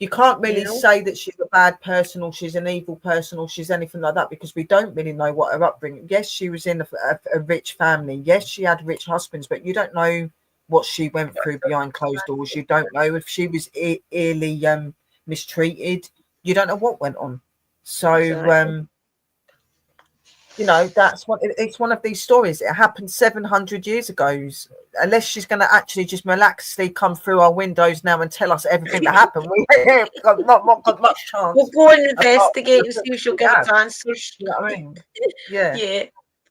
You can't You really know. say that she's a bad person or she's an evil person or she's anything like that because we don't really know what her upbringing. Yes, she was in a rich family. Yes, she had rich husbands, but you don't know what she went through behind closed doors. You don't know if she was eerily mistreated. You don't know what went on. So Exactly. you know, that's what it's one of these stories. It happened 700 years ago. Unless she's going to actually just miraculously come through our windows now and tell us everything that happened, we have not got much We'll chance. go and Apart investigate from and the see if she'll we give have, us answers. you know what I mean? Yeah, Yeah.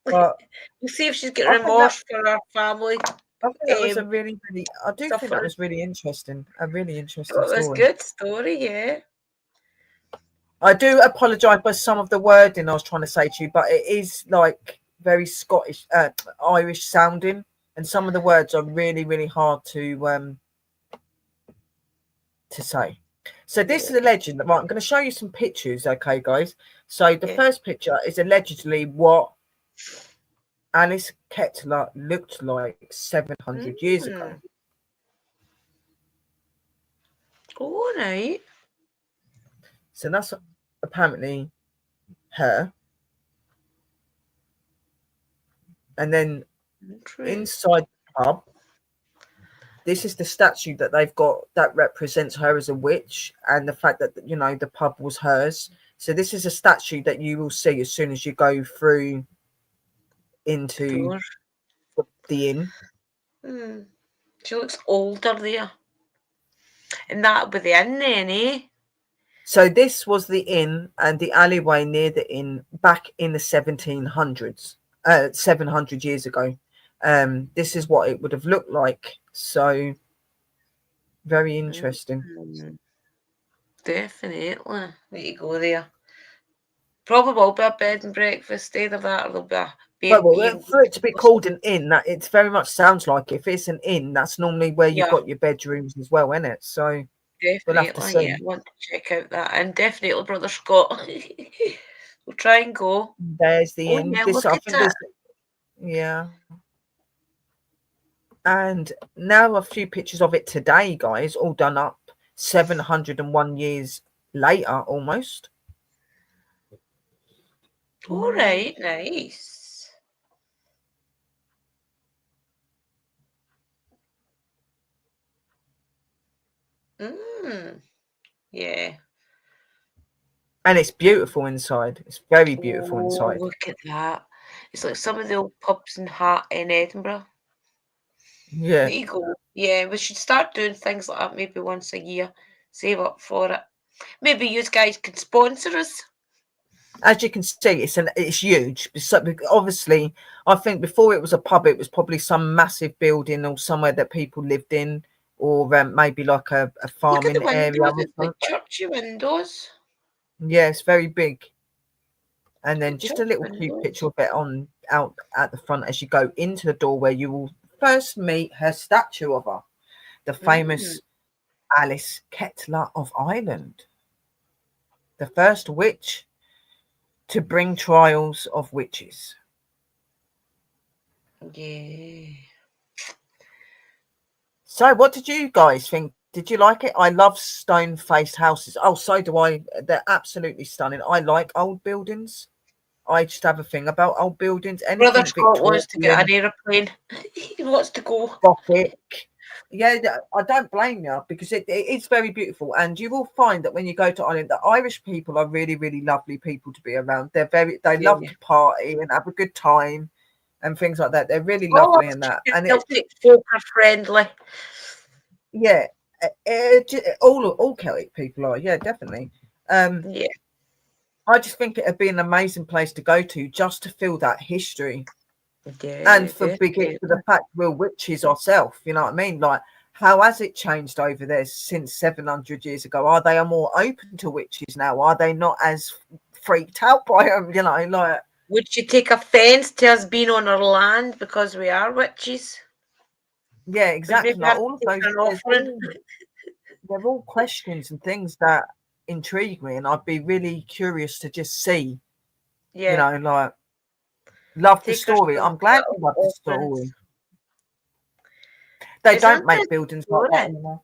but We'll see if she's got I think that remorse for her family was a um, really, I do think that suffering. was really interesting. A really interesting Oh, it was story. good story, yeah. I do apologise for some of the wording I was trying to say to you, but it is like very Scottish, Irish sounding, and some of the words are really, really hard to say. So this Yeah. is a legend. Right, I'm going to show you some pictures, okay, guys. So the Yeah. first picture is allegedly what Alice Kyteler looked like 700 years ago. Mm. All right. So that's apparently her, and then Interesting. inside the pub, this is the statue that they've got that represents her as a witch and the fact that, you know, the pub was hers. So this is a statue that you will see as soon as you go through into Door. the inn. Hmm. She looks older there. And that'll be the inn then, eh? So this was the inn and the alleyway near the inn back in the 1700s, 700 years ago. This is what it would have looked like. So very interesting. Mm. Definitely. Need to go there. Probably will be a bed and breakfast, either that or there'll be a But B&B well, and for it to be or called something. an inn, that it very much sounds like if it's an inn, that's normally where you've Yeah, got your bedrooms as well, isn't it? So we'll have to definitely. Yeah, see. I want to check out that. And definitely Brother Scott. We'll try and go. There's the Oh, inn. yeah, This look I at think it. this, yeah. And now a few pictures of it today, guys, all done up 701 years later almost. All right, nice. Mm, yeah. And it's beautiful inside. It's very beautiful Oh, inside. look at that. It's like some of the old pubs in Edinburgh. Yeah. There you go. Yeah, we should start doing things like that maybe once a year. Save up for it. Maybe you guys could sponsor us. As you can see, it's huge. So obviously, I think before it was a pub, it was probably some massive building or somewhere that people lived in, or maybe like a Look at the farming area windows. or It's like something. churchy windows. Yeah, it's very big. And then Like just church a little cute picture windows. of it on out at the front as you go into the door, where you will first meet her statue of her, the Mm, famous Alice Kyteler of Ireland. the first witch to bring trials of witches. Yeah. So what did you guys think? Did you like it? I love stone-faced houses. Oh, so do I. They're absolutely stunning. I like old buildings. I just have a thing about old buildings. Brother Anything Scott wants to get Victorian, an aeroplane. He wants to go. Gothic. Yeah, I don't blame you because it is very beautiful. And you will find that when you go to Ireland, the Irish people are really, really lovely people to be around. They love Yeah. to party and have a good time and things like that. They're really All lovely us in that. And it's just, Celtic folk are friendly. yeah, all Celtic people are. Yeah, definitely. Yeah. I just think it'd be an amazing place to go to just to feel that history. And Yeah, for definitely. the fact we're witches ourselves, you know what I mean? Like, how has it changed over there since 700 years ago? Are they more open to witches now? Are they not as freaked out by them? You know, like, Would you take offence to us being on our land because we are witches? yeah, We'd exactly. maybe Like have to all of take those, an offering. they're all questions and things that intrigue me, and I'd be really curious to just see, you Yeah, know, like, love the take her story. some I'm glad little you love the story. offerings. They It's an don't make interesting buildings like that story. anymore.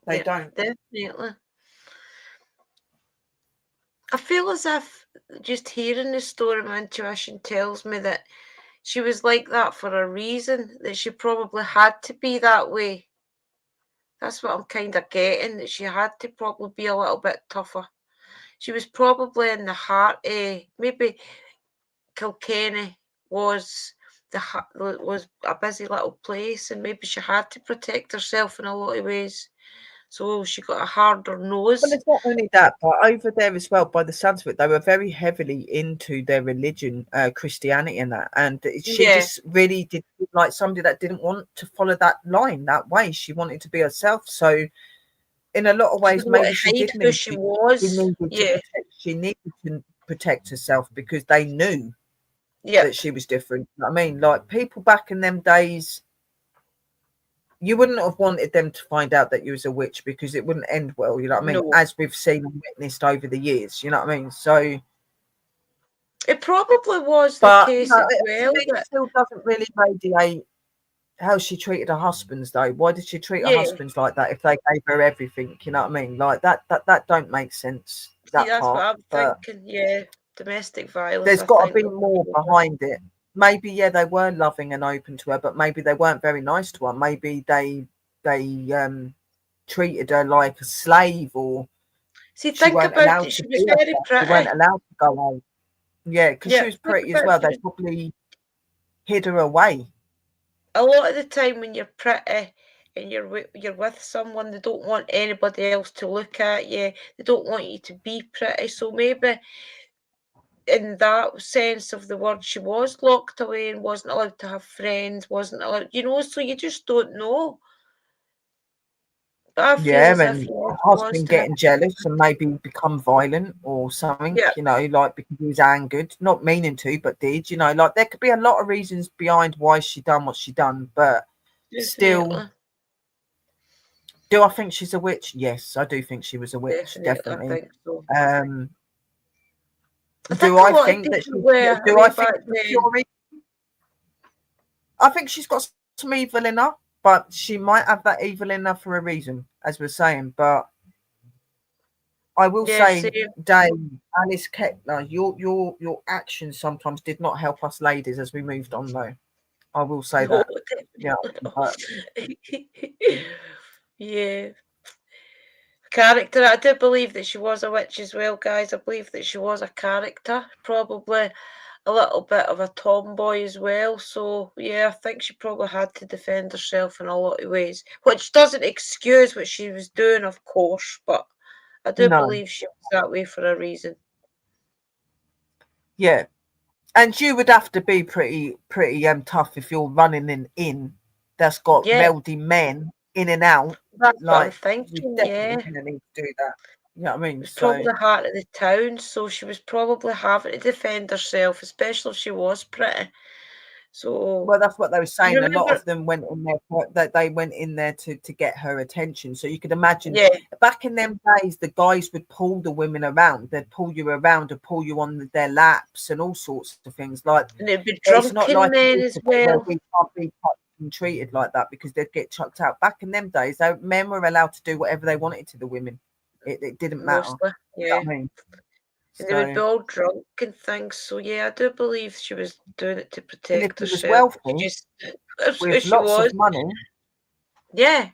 They Yeah, don't. definitely. I feel as if just hearing the story, my intuition tells me that she was like that for a reason, that she probably had to be that way. That's what I'm kind of getting, that she had to probably be a little bit tougher. She was probably in the heart of maybe Kilkenny was was a busy little place, and maybe she had to protect herself in a lot of ways. So she got a harder Well, nose. it's not only that, but over there as well, by the sounds of it, they were very heavily into their religion, Christianity, and that. And she Yeah, just really did like somebody that didn't want to follow that line, that way. She wanted to be herself. So, in a lot of she ways, didn't want maybe to she hide did who need she to. was. Yeah, She needed to protect herself because they knew that yep, she was different. You know what I mean, like people back in them days, you wouldn't have wanted them to find out that you was a witch because it wouldn't end well, you know what I mean? no. As we've seen and witnessed over the years, you know what I mean? So, It probably was the but case as to well me, it that, still doesn't really radiate how she treated her husbands, though. Why did she treat her yeah, husbands like that if they gave her everything? You know what I mean? Like that don't make sense. see, That that's what part, I'm but thinking. Yeah, domestic violence, there's I got to think. be more behind it. Maybe yeah, they were loving and open to her, but maybe they weren't very nice to her. Maybe they treated her like a slave, or See, she think weren't about allowed it. to She was be very herself. She weren't pretty. allowed to go out. Yeah, because she Yeah, was think pretty as about it. well. She They was probably hid her away. a lot of the time when you're pretty and you're with someone, they don't want anybody else to look at you. They don't want you to be pretty. So maybe in that sense of the word, she was locked away and wasn't allowed to have friends, wasn't allowed, so you just don't know. But I feel Yeah, as if and was husband to have, getting jealous and maybe become violent or something, yeah, like because he was angered, not meaning to, but did, like there could be a lot of reasons behind why she done what she done, but still, definitely, do I think she's a witch? Yes, I do think she was a witch, definitely, I definitely. think so. Um, I do think a I lot of think that people she's were do way I think back she's then. pure evil? I think she's got some evil in her, but she might have that evil in her for a reason, as we're saying. But I will Yeah, say, same. Dave, Alice Kyteler, your actions sometimes did not help us ladies as we moved on, though. I will say No, that. Yeah, definitely but not. Yeah. Character. I do believe that she was a witch as well, guys. I believe that she was a character, probably a little bit of a tomboy as well. So yeah, I think she probably had to defend herself in a lot of ways, which doesn't excuse what she was doing, of course, but I do no, believe she was that way for a reason. yeah, and you would have to be pretty tough if you're running an inn that's got Yeah, wealthy men in and out. that's what I'm Like you're thinking. definitely Yeah. gonna need to do that. You know what I mean? Was probably So the heart of the town, so she was probably having to defend herself, especially if she was pretty. So Well, that's what they were saying. A lot remember, of them went in there that they went in there to get her attention. So you could imagine yeah, back in them days, the guys would pull the women around. They'd pull you around and pull you on their laps and all sorts of things. Like and it'd be it's not drunken like it men is as today where well. we can't be touched and treated like that because they'd get chucked out. Back in them days, men were allowed to do whatever they wanted to the women. It didn't matter. Mostly, You know yeah. what I mean? And they would be So, all drunk and things. So yeah, I do believe she was doing it to and if protect he was herself. She wealthy just that's who with she lots was. of money, Yeah.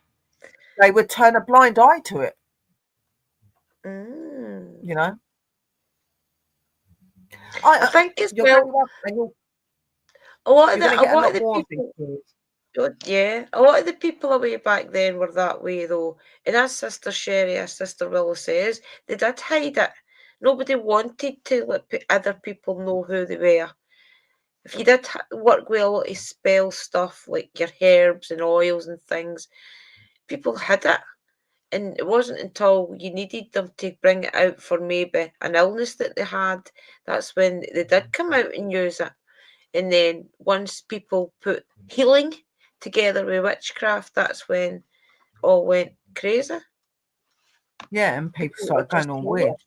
they would turn a blind eye to it. Mm. You know. I think as You're well, very welcome. And a lot of you're going to the a get a lot of lot the more of these people, stories. yeah, a lot of the people away back then were that way though. And as Sister Sherry, as Sister Willow says, they did hide it. Nobody wanted to let other people know who they were. If you did work with a lot of spell stuff like your herbs and oils and things, people hid it. And it wasn't until you needed them to bring it out for maybe an illness that they had, that's when they did come out and use it. And then once people put healing together with witchcraft, that's when all went crazy. Yeah, and people People were started just going all weird. hellish.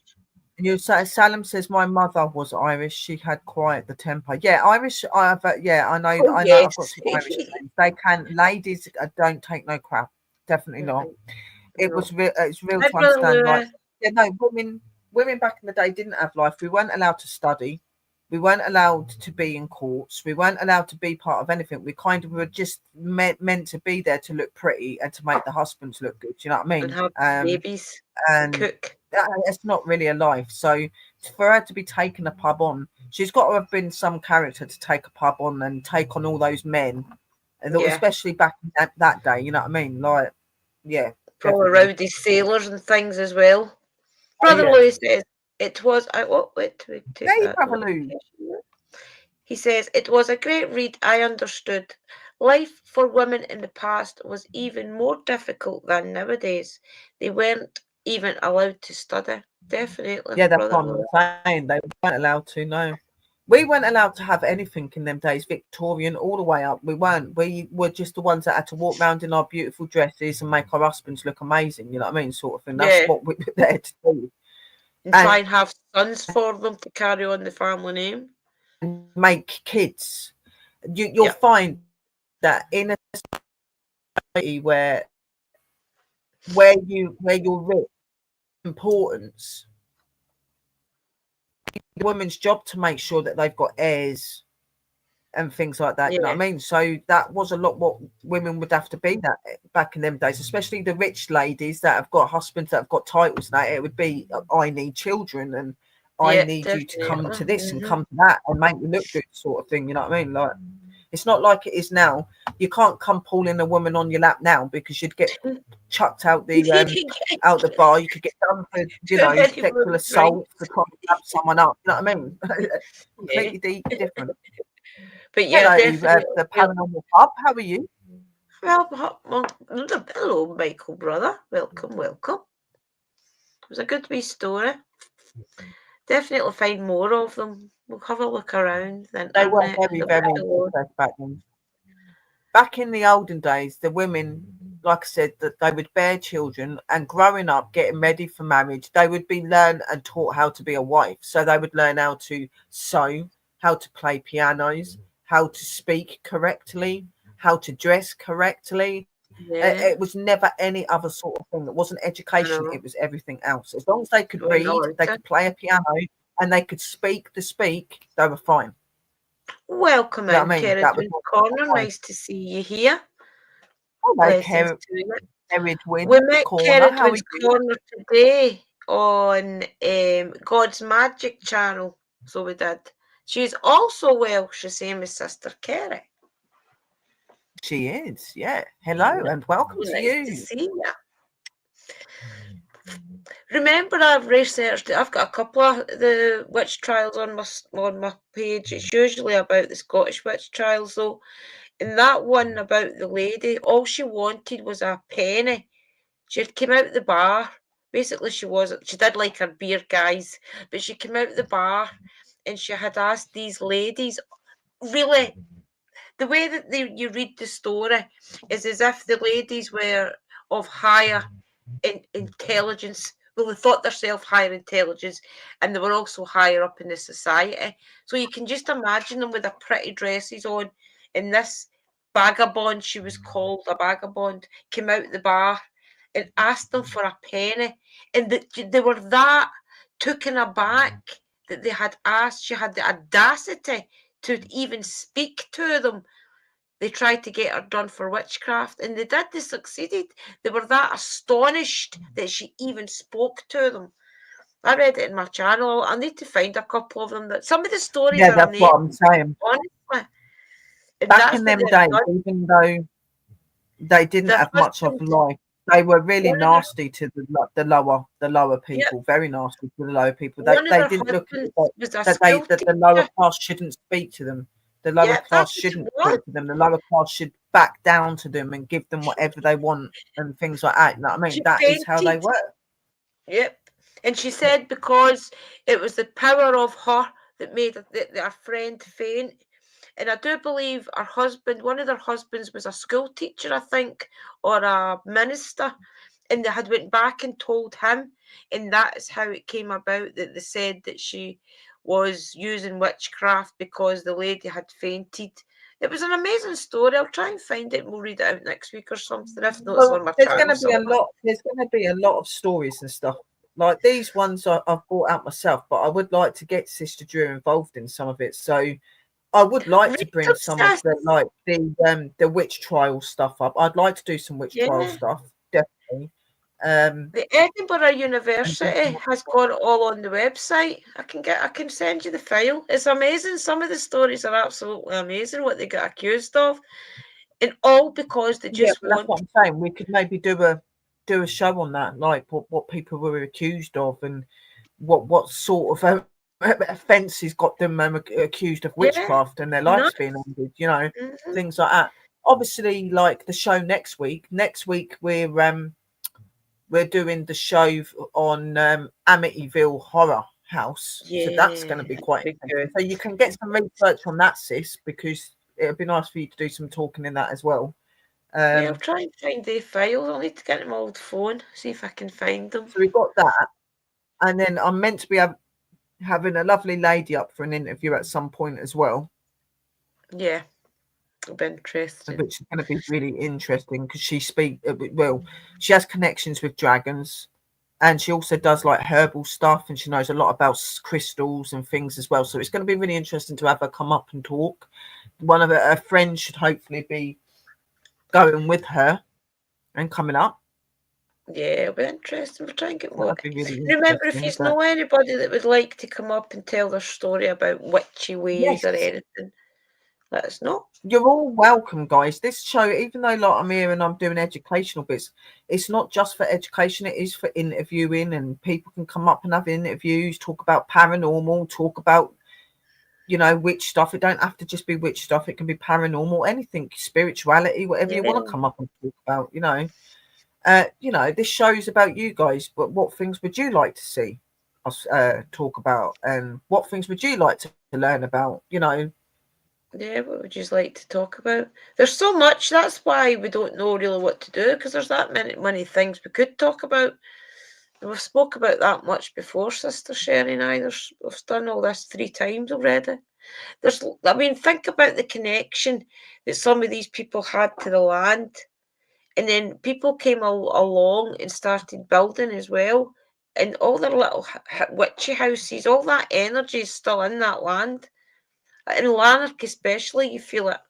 And you say Salim says my mother was Irish. She had quite the temper. Yeah, Irish. Yeah, I know. Oh I know. I've got yes. some Irish friends. They can. Ladies don't take no crap. Definitely not. It No. was real. It's real Hi, to Brother understand. Like, Louis. yeah, no, women back in the day didn't have life. We weren't allowed to study. We weren't allowed to be in courts. We weren't allowed to be part of anything. We kind of were just meant to be there to look pretty and to make the husbands look good. You know what I And mean? have babies and And cook. it's not really a life. So for her to be taking a pub on, she's got to have been some character to take a pub on and take on all those men, and Yeah. especially back in that day. You know what I mean? Like, yeah, Probably definitely. rowdy sailors and things as well. Oh Brother yeah. Louis says it was. Wait, we take Hey, that Brother Lou. notification. He says it was a great read. I understood. Life for women in the past was even more difficult than nowadays. They weren't even allowed to study. Definitely, Yeah, that's Brother what I'm Louis. saying. They weren't allowed to. No, we weren't allowed to have anything in them days. Victorian, all the way up. We weren't. We were just the ones that had to walk around in our beautiful dresses and make our husbands look amazing. You know what I mean? Sort of thing. That's Yeah, what we were there to do. and try And and have sons for them to carry on the family name. make kids. You'll Yeah, find that in a society where you're rich, importance, the woman's job to make sure that they've got heirs and things like that. You know yeah, what I mean? So that was a lot what women would have to be that back in them days, especially the rich ladies that have got husbands that have got titles. Now it would be, I need children and I yeah, need you to come definitely. to this and come to that and make you look good, sort of thing. You know what I mean? Like, it's not like it is now. You can't come pulling a woman on your lap now because you'd get chucked out the bar. You could get done for Too many sexual bloody drinks. assault for trying to grab someone up. You know what I mean? Yeah, Completely different. but yeah, Hello, definitely. the paranormal pub. How are you? Well, hello, Michael, brother. Welcome, welcome. It was a good wee story. Definitely find more of them. We'll have a look around the They were internet. very, They'll be very below. impressed back then. Back in the olden days, the women, like I said, that they would bear children and growing up, getting ready for marriage, they would be learned and taught how to be a wife. So they would learn how to sew, how to play pianos, how to speak correctly, how to dress correctly. Yeah, It was never any other sort of thing. It wasn't I education, know. it was everything else. As long as they could Went read, on they to. could play a piano, and they could speak the speak, they were fine. Welcome You know in, what I mean? That was Keridwin's what they Corner. were fine. Nice to see you here. Hello, Blessings to you. We Edwin met Corner. How are Keridwin's you? Corner today on God's Magic channel. So we did. She's also Welsh, the same as Sister Kerry. She is, yeah. Hello and welcome to Nice to you. see you. Remember, I've researched it. I've got a couple of the witch trials on my page. It's usually about the Scottish witch trials, though. And that one about the lady, all she wanted was a penny. She had came out the bar. Basically, she did like her beer, guys, but she came out the bar and she had asked these ladies really the way that you read the story is as if the ladies were of higher intelligence. Well, they thought themselves higher intelligence, and they were also higher up in the society. So you can just imagine them with their pretty dresses on, and this vagabond, she was called a vagabond, came out the bar and asked them for a penny, and they were that taken aback that they had asked. She had the audacity to even speak to them. They tried to get her done for witchcraft, and they did. They succeeded. They were that astonished that she even spoke to them. I read it in my channel. I need to find a couple of them. That some of the stories Yeah, are that's what amazing, I'm saying. honestly. And Back that's in what them they've days, done. even though they didn't Their have much of husband, life, they were really one of their, nasty to the lower yeah, people. Very nasty to the lower people. one of They their didn't look at husbands it was a that school the lower teacher. class shouldn't speak to them. The lower Yeah, class that's what it shouldn't was. speak to them. The lower class should back down to them and give them whatever they want and things like that. You know what I mean? She That is how they fainted. were. Yep. And she said because it was the power of her that made her friend faint. And I do believe her husband, one of their husbands was a school teacher, I think, or a minister. And they had went back and told him. And that is how it came about that they said that she was using witchcraft because the lady had fainted. It was an amazing story. I'll try and find it and we'll read it out next week or something. If not, it's Well, on my there's going channel to be a somewhere. lot. There's going to be a lot of stories and stuff like these ones I've brought out myself, but I would like to get Sister Drew involved in some of it. So I would like to Read bring them, some of sis. the witch trial stuff up. I'd like to do some witch trial Yeah. stuff, definitely. Um, The Edinburgh and do University some- has got it all on the website. I can send you the file. It's amazing. Some of the stories are absolutely amazing what they got accused of. And all because they yeah, just but that's want, what I'm saying. We could maybe do a show on that, like what people were accused of and what sort of offences got them accused of yeah, witchcraft and their lives being nuts. ended, Hmm. things like that. Obviously, like the show next week. Next week we're doing the show on Amityville Horror House, so that's going Yeah, to be that'd quite be interesting. good. So you can get some research on that, sis, because it'd be nice for you to do some talking in that as well. Yeah, I'll Um, try and find the files. I'll need to get them old phone, see if I can find them. so we've got that, and then I'm meant to be having a lovely lady up for an interview at some point as well, Yeah, it'll be interesting. which is going to be really interesting because she has connections with dragons, and she also does like herbal stuff, and she knows a lot about crystals and things as well. So it's going to be really interesting to have her come up and talk. One of her friends should hopefully be going with her and coming up. Yeah, it'll be interesting. We'll try and get That more. would be really Remember, if you interesting. But know anybody that would like to come up and tell their story about witchy ways yes, or anything, let us know. you're all welcome, guys. This show, even though like I'm here and I'm doing educational bits, it's not just for education. It is for interviewing, and people can come up and have interviews, talk about paranormal, talk about witch stuff. It don't have to just be witch stuff. It can be paranormal, anything, spirituality, whatever you want to Yeah, come up and talk about. This show's about you guys. But what things would you like to see us talk about, and what things would you like to learn about? yeah. What would you like to talk about? There's so much. That's why we don't know really what to do because there's that many things we could talk about. And we've spoke about that much before, Sister Sherry and I. We've done all this 3 times already. Think about the connection that some of these people had to the land. And then people came along and started building as well. And all their little witchy houses, all that energy is still in that land. In Lanark especially, you feel it.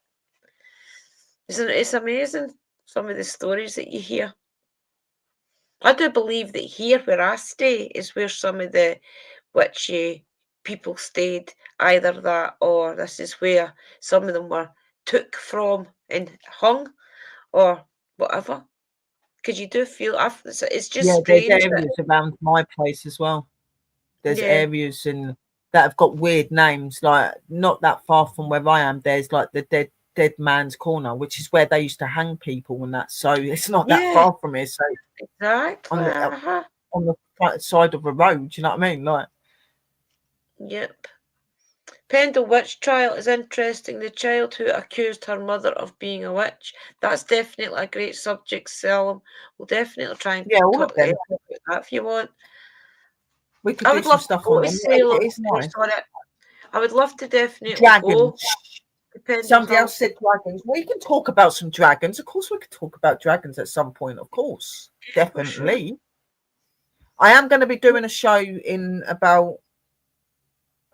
It's amazing, some of the stories that you hear. I do believe that here where I stay is where some of the witchy people stayed. Either that or this is where some of them were took from and hung or whatever. Because you do feel, it's just Yeah, there's strange that, areas around my place as well. There's yeah, areas that have got weird names, like not that far from where I am. There's like the dead man's corner, which is where they used to hang people and that. So it's not that yeah, far from here. So exactly. on the Uh-huh. on the front side of the road, do you know what I mean? Like, Yep. Pendle witch trial is interesting. The child who accused her mother of being a witch. That's definitely a great subject, Selim. We'll definitely try and Yeah, all of talk them. about that if you want. We could I do would some love to stuff go on to them. Salem It is nice. on it. I would love to definitely go Dragons. to Pendle Somebody Hill. else said dragons. We can talk about some dragons. Of course, we could talk about dragons at some point. Of course, definitely. Sure. I am going to be doing a show in about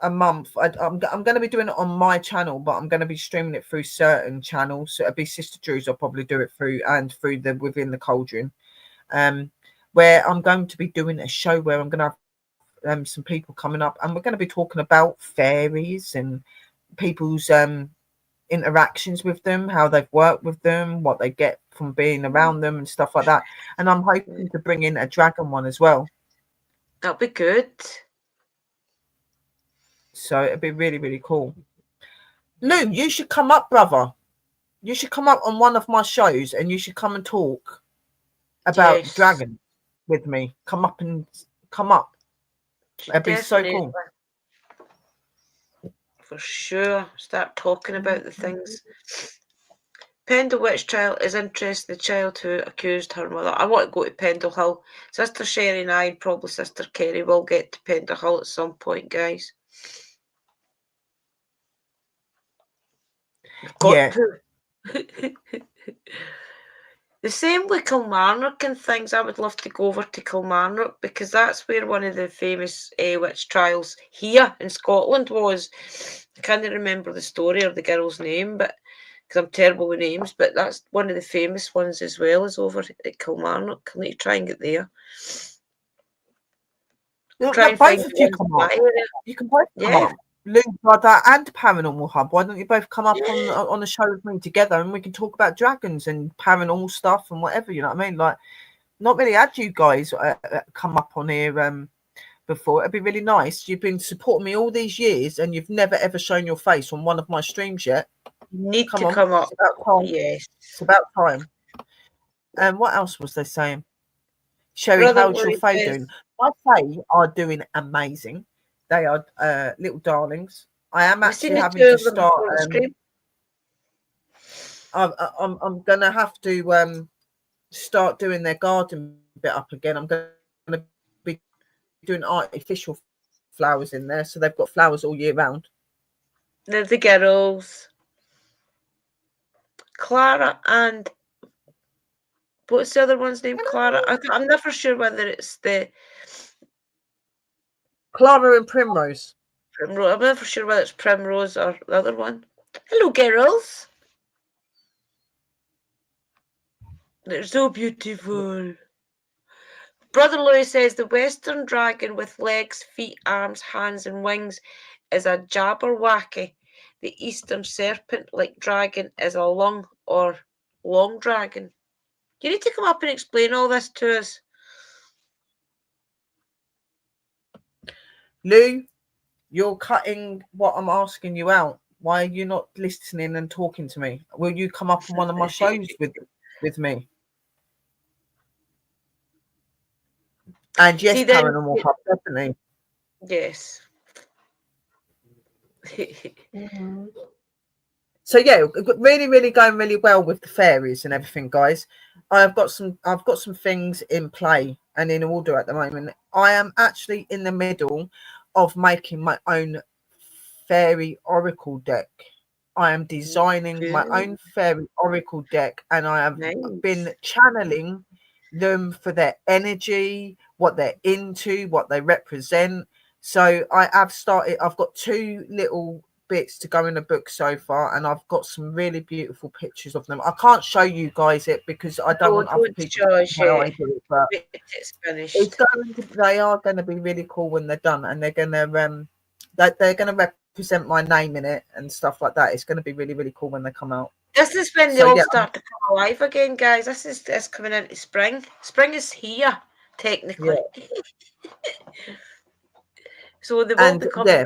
a month. I'm going to be doing it on my channel, but I'm going to be streaming it through certain channels. So it'll be Sister Drew's. I'll probably do it through and through the Within the Cauldron, where I'm going to be doing a show where I'm going to have some people coming up, and we're going to be talking about fairies and people's interactions with them, how they've worked with them, what they get from being around them, and stuff like that. And I'm hoping to bring in a dragon one as well. That'll be good. So it'd be really, really cool. Lou, you should come up, brother. You should come up on one of my shows, and you should come and talk about dragon with me. Come up. It'd be so cool. For sure. Start talking about the things. Pendle witch trial is interesting. The child who accused her mother. I want to go to Pendle Hill. Sister Sherry and I, and probably Sister Kerry, will get to Pendle Hill at some point, guys. We've got to. The same with Kilmarnock and things. I would love to go over to Kilmarnock because that's where one of the famous witch trials here in Scotland was. I can't remember the story or the girl's name, but because I'm terrible with names, but that's one of the famous ones as well as over at Kilmarnock. I need to try and get there. Try and both of you come up. You can both come up. Lou, brother, and Paranormal Hub. Why don't you both come up on a show with me together, and we can talk about dragons and paranormal stuff and whatever. You know what I mean? Like, not really had you guys come up on here before. It'd be really nice. You've been supporting me all these years, and you've never ever shown your face on one of my streams yet. You need to come up. It's about time. Yes, it's about time. And what else was they saying? Sherry, how's your Fae doing? My Fae are doing amazing. They are little darlings. I am actually having to start. I'm gonna have to start doing their garden bit up again. I'm gonna be doing artificial flowers in there, so they've got flowers all year round. They're the girls, Clara and what's the other one's name? Clara. I'm never sure whether it's the Clara and Primrose. Primrose. I'm never sure whether it's Primrose or the other one. Hello, girls. They're so beautiful. Brother Louis says the Western dragon with legs, feet, arms, hands, and wings is a Jabberwocky. The Eastern serpent-like dragon is a lung or long dragon. You need to come up and explain all this to us. Lou, you're cutting what I'm asking you out. Why are you not listening and talking to me? Will you come up on one of my shows with me? And yes, Paranormal Hub, definitely. Yes. So yeah, really, really going really well with the fairies and everything, guys. I've got some things in play and in order at the moment. I am actually in the middle of making my own fairy oracle deck. I am designing my own fairy oracle deck, and I have been channeling them for their energy, what they're into, what they represent. So I have started. I've got 2 little bits to go in the book so far, and I've got some really beautiful pictures of them. I can't show you guys it because I don't want other people to see how I do it, but it's finished. They are going to be really cool when they're done, and they're going to represent my name in it and stuff like that. It's going to be really, really cool when they come out. This is when they all start to come alive again, guys. This is coming into spring. Spring is here, technically. Yeah. So they will become. They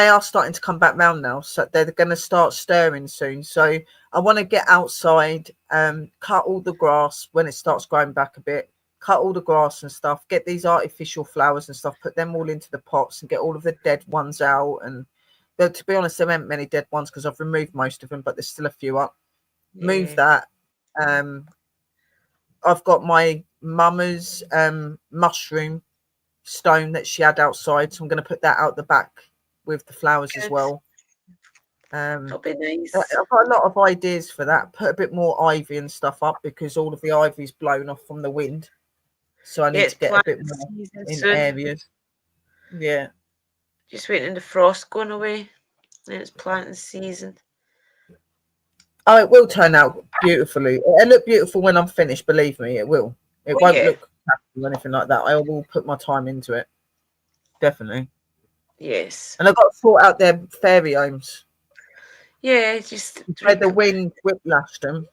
are starting to come back round now, so they're going to start stirring soon. So I want to get outside, cut all the grass when it starts growing back a bit, cut all the grass and stuff, get these artificial flowers and stuff, put them all into the pots and get all of the dead ones out. And but to be honest, there aren't many dead ones because I've removed most of them, but there's still a few up. Move that. I've got my mama's mushroom stone that she had outside, so I'm going to put that out the back with the flowers as well. That'll be nice. I've got a lot of ideas for that. Put a bit more ivy and stuff up because all of the ivy's blown off from the wind, so I need to get a bit more in areas. Yeah, just waiting the frost going away, and it's planting season. Oh, it will turn out beautifully. It'll look beautiful when I'm finished. Believe me, it will. It won't look crappy or anything like that. I will put my time into it. Definitely. Yes. And I've got to sort out their fairy homes. Yeah, just where the wind whiplashed them,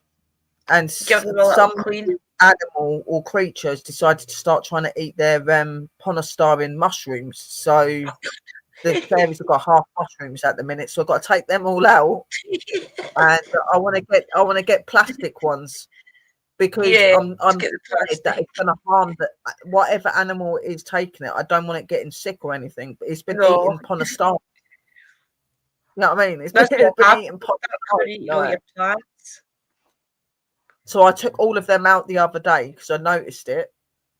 and some animal or creatures decided to start trying to eat their polystyrene mushrooms. So the fairies have got half mushrooms at the minute, so I've got to take them all out. And I want to get plastic ones because I'm scared that it's going to harm whatever animal is taking it. I don't want it getting sick or anything. But it's been eating polystyrene. You know what I mean? It's been eating polystyrene. So I took all of them out the other day because I noticed it.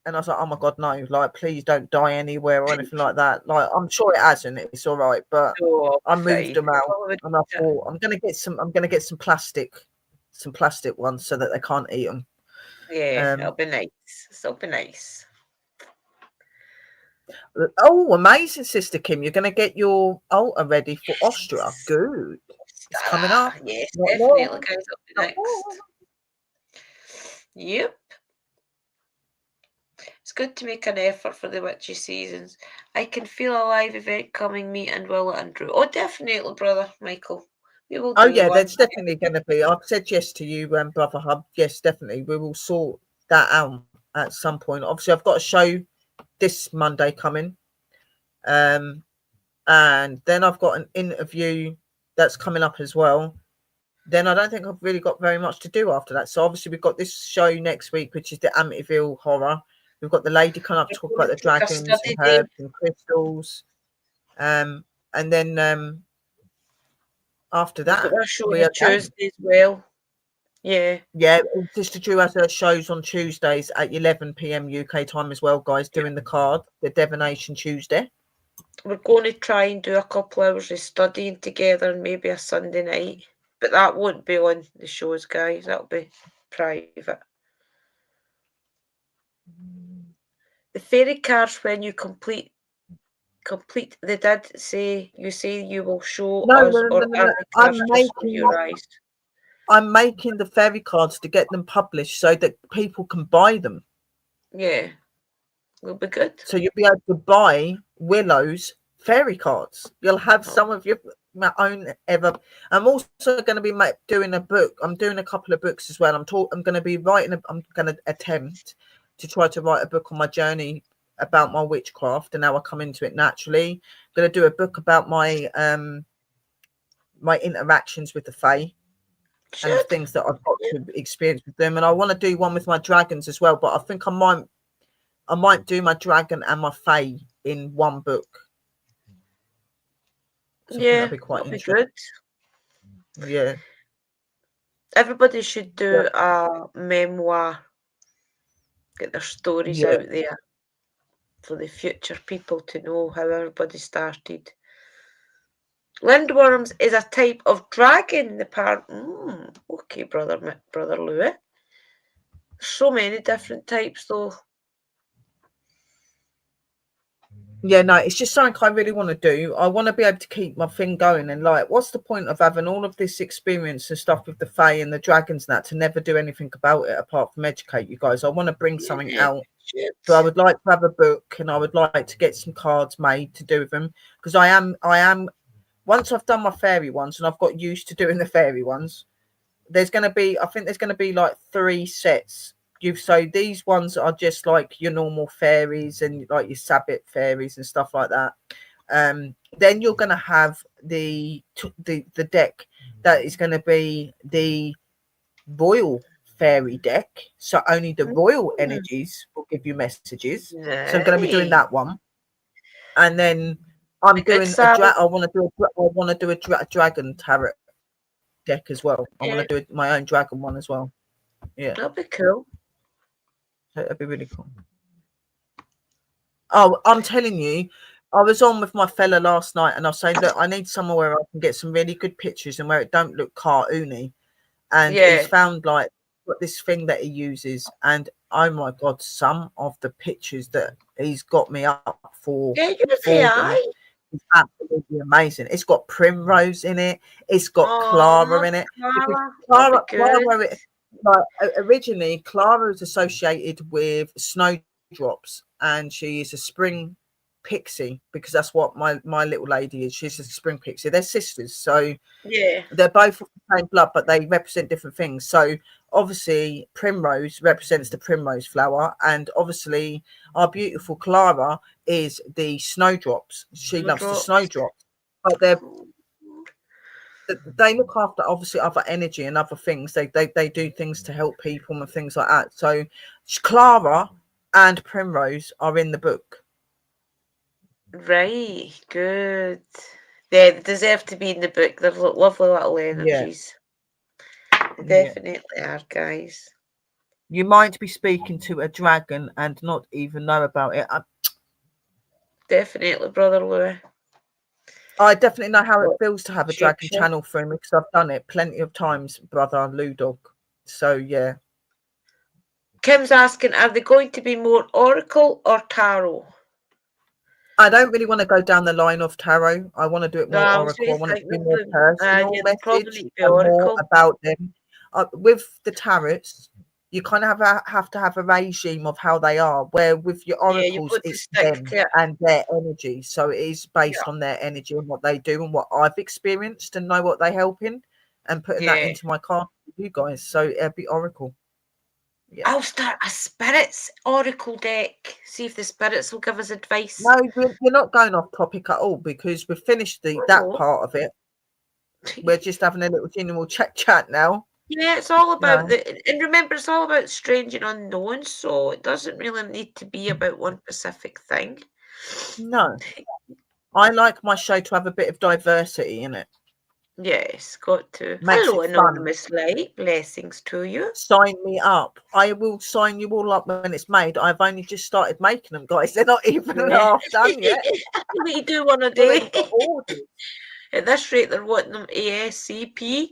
And I was like, oh my God, no, like, please don't die anywhere or anything like that. Like, I'm sure it hasn't, it's all right. But I moved them out and I thought I'm gonna get some plastic ones so that they can't eat them. Yeah, it'll be nice. It'll be nice. Oh, amazing, Sister Kim. You're gonna get your altar ready for Austria. Good. It's coming up. Yes, definitely, guys. It'll be next. Yep. It's good to make an effort for the witchy seasons. I can feel a live event coming, me and Willa and Drew. Oh, definitely, brother Michael. We will do there's definitely going to be. I've said yes to you, Brother Hub. Yes, definitely. We will sort that out at some point. Obviously, I've got a show this Monday coming. And then I've got an interview that's coming up as well. Then I don't think I've really got very much to do after that. So obviously we've got this show next week, which is the Amityville horror. We've got the lady coming up to talk about the dragons and herbs and crystals. And then after that, we're showing Tuesday as well. Yeah. Yeah, Sister Drew has her shows on Tuesdays at 11 p.m. UK time as well, guys, doing the card, the Divination Tuesday. We're going to try and do a couple hours of studying together and maybe a Sunday night. But that won't be on the shows, guys. That'll be private. The fairy cards, when you complete, they did say you will show us or your eyes. I'm making the fairy cards to get them published so that people can buy them. Yeah, will be good. So you'll be able to buy Willow's fairy cards. You'll have some of your own ever. I'm also going to be doing a book. I'm doing a couple of books as well. I'm going to be writing. I'm going to attempt to try to write a book on my journey about my witchcraft and how I come into it naturally. I'm going to do a book about my my interactions with the fae and the things that I've got to experience with them. And I want to do one with my dragons as well. But I think I might do my dragon and my fae in one book. That'd be quite interesting. Good. Yeah. Everybody should do a memoir. Get their stories out there for the future people to know how everybody started. Lindworms is a type of dragon. Okay, brother Louis. So many different types, though. Yeah, no, it's just something I really want to do. I want to be able to keep my thing going. And like, what's the point of having all of this experience and stuff with the fae and the dragons and that to never do anything about it apart from educate you guys? I want to bring something out. So I would like to have a book and I would like to get some cards made to do with them because I am. Once I've done my fairy ones and I've got used to doing the fairy ones, I think there's going to be like 3 sets. So these ones are just like your normal fairies and like your Sabbath fairies and stuff like that. Then you're going to have the deck that is going to be the royal fairy deck, so only the royal Mm, energies will give you messages. So I'm going to be doing right. that one, and then I'm Be good, doing Sally. I want to do a dragon tarot deck as well. I want Yeah, to do my own dragon one as well. Yeah, that'll be cool. so that'd be really cool. Oh, I'm telling you, I was on with my fella last night, and I was saying, look, I need somewhere where I can get some really good pictures and where it don't look cartoony. And he's Yeah. found like got this thing that he uses, and oh my god, some of the pictures that he's got me up Yeah, you're for the them eye. is absolutely amazing. It's got Primrose in it, it's got Clara Oh, in it, because Clara. That'll be good. Like originally Clara is associated with snowdrops, and she is a spring pixie, because that's what my little lady is. She's a spring pixie. They're sisters, so Yeah. they're both of the same blood, but they represent different things. So obviously Primrose represents the primrose flower, and obviously our beautiful Clara is the snowdrops. She loves the Snowdrops. snowdrops, but they look after obviously other energy and other things. They do things to help people and things like that. So Clara and Primrose are in the book. Right. Good. Yeah, they deserve to be in the book. They're lovely little Yeah, energies. They yeah. definitely are, guys. You might be speaking to a dragon and not even know about it. Definitely, Brother Louis. I definitely know how it What? feels to have a dragon Shapeshifter. channel through me, because I've done it plenty of times, brother Lou Dog. So yeah, Kim's asking, are they going to be more oracle or tarot? I don't really want to go down the line of tarot. I want to do it No, more I was oracle. really I want it to be thinking more personal yeah, they probably message need to be and more oracle. about them. With the tarots, you kind of have to have a regime of how they are. Where with your Yeah, you've oracles, got to it's stick them to it. and their energy. So it is Yeah, based on their energy and what they do and what I've experienced and know what they help in, and putting that yeah. into my card with you guys. So it'd be oracle. Yeah. I'll start a spirits oracle deck. See if the spirits will give us advice. No, we're not going off topic at all, because we've finished that Oh. part of it. We're just having a little general chat now. Yeah, it's all You about know, and remember, it's all about strange and unknown, so it doesn't really need to be about one specific thing. no, I like my show to have a bit of diversity in it. Yes, got to. Makes Hello, it fun. anonymous light. Blessings to you. Sign me up. I will sign you all up when it's made. I've only just started making them, guys. They're not even Yeah. half done yet. We do one a I've already day. got orders. At this rate, they're wanting them ASCP.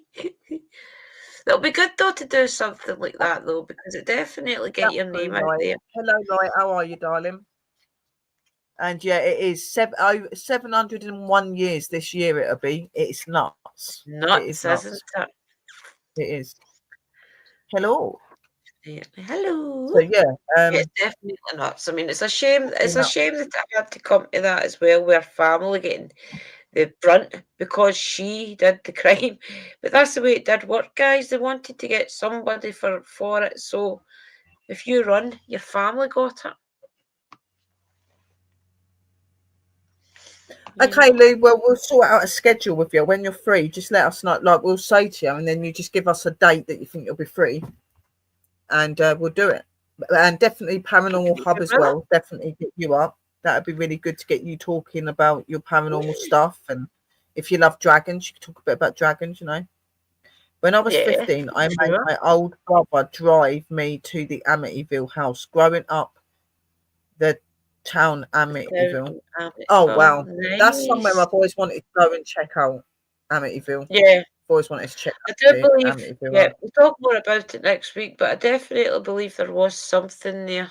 That'll be good though to do something like that though, because it definitely get That's your very name out light. there. Hello, Light. How are you, darling? And yeah, it is 701 years this year. It'll be. It's nuts. It is Nuts, isn't nuts. it? It is. Hello. Yeah. Hello. So yeah, It's definitely nuts. I mean, it's a shame. you It's a know, shame that I had to come to that as well. Where family getting the brunt because she did the crime, but that's the way it did work, guys. They wanted to get somebody for it. So if you run, your family got it. You okay, know. Lou. Well, we'll sort out a schedule with you when you're free. Just let us know. Like we'll say to you, and then you just give us a date that you think you'll be free, and we'll do it. And definitely Paranormal Okay, Hub as brother. well. Definitely get you up. That'd be really good to get you talking about your paranormal stuff. And if you love dragons, you can talk a bit about dragons. You know, when I was Yeah, 15, I made sure. my old brother drive me to the Amityville house. Growing up, the town Down Amityville. in Oh Amityville. wow, that's somewhere Nice. I've always wanted to go and check out. Amityville. Yeah, I've always wanted to check I out do the believe. Amityville Yeah, house. we'll talk more about it next week. But I definitely believe there was something there.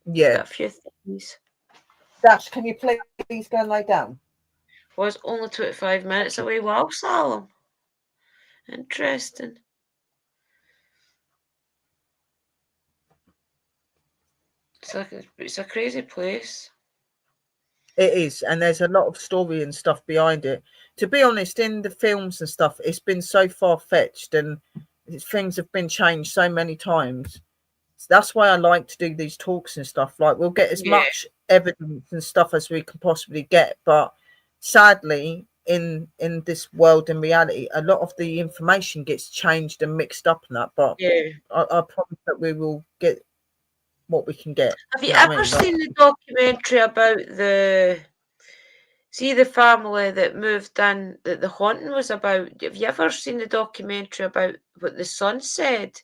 Yeah. Got a few things. Dash, can you please go and lay down? Was only 25 minutes away. Wow, Salem. Interesting. It's a crazy place. It is, and there's a lot of story and stuff behind it. To be honest, in the films and stuff, it's been so far fetched, and things have been changed so many times. So that's why I like to do these talks and stuff. Like we'll get as Yeah, much evidence and stuff as we can possibly get, but sadly, in this world, in reality, a lot of the information gets changed and mixed up and that. But Yeah. I promise that we will get what we can get. Have Do you you know what I ever mean? Like, seen the documentary about the family that moved in that the haunting was about? Have you ever seen the documentary about what the son said?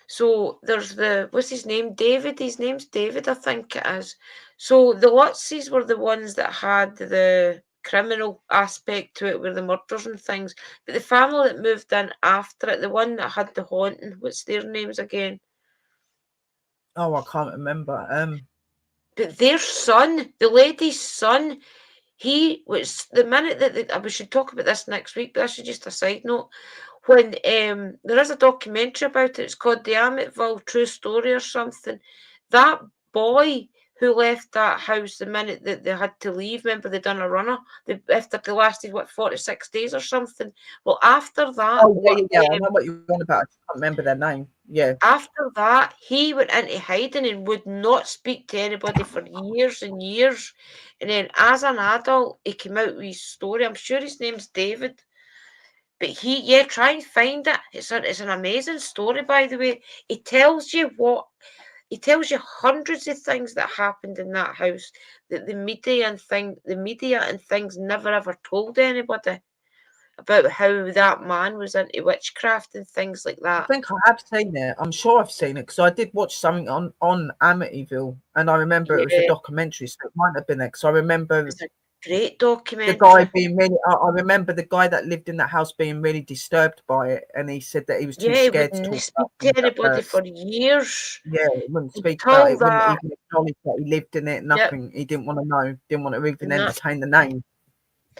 So there's what's his name? David. His name's David, I think it is. So the Lutzes were the ones that had the criminal aspect to it with the murders and things. But the family that moved in after it, the one that had the haunting, what's their names again? oh, I can't remember. But their son, the lady's son, he was the minute that we should talk about this next week, but this is just a side note. When there is a documentary about it, it's called The Amityville True Story or something. That boy who left that house the minute that they had to leave, remember they done a runner, after they lasted 46 days or something. Well, after that, Oh yeah. I know what you're on about. I can't remember their name. Yeah. after that, he went into hiding and would not speak to anybody for years and years. And then as an adult, he came out with his story. I'm sure his name's David. But try and find it. It's an amazing story, by the way. He tells you hundreds of things that happened in that house that the media and things never ever told anybody about how that man was into witchcraft and things like I that. think I have seen it. I'm sure I've seen it because I did watch something on Amityville, and I remember it was a Yeah, documentary, so it might have been it. Because I remember it's a great the documentary. guy being really. I remember the guy that lived in that house being really disturbed by it, and he said that he was too Yeah, he scared to wouldn't talk speak about to things at anybody first. for years Yeah, he wouldn't speak about until it. Wouldn't that. even acknowledge that he lived in it. Yep, Nothing. He didn't want to know. Didn't want to even and that entertain the name.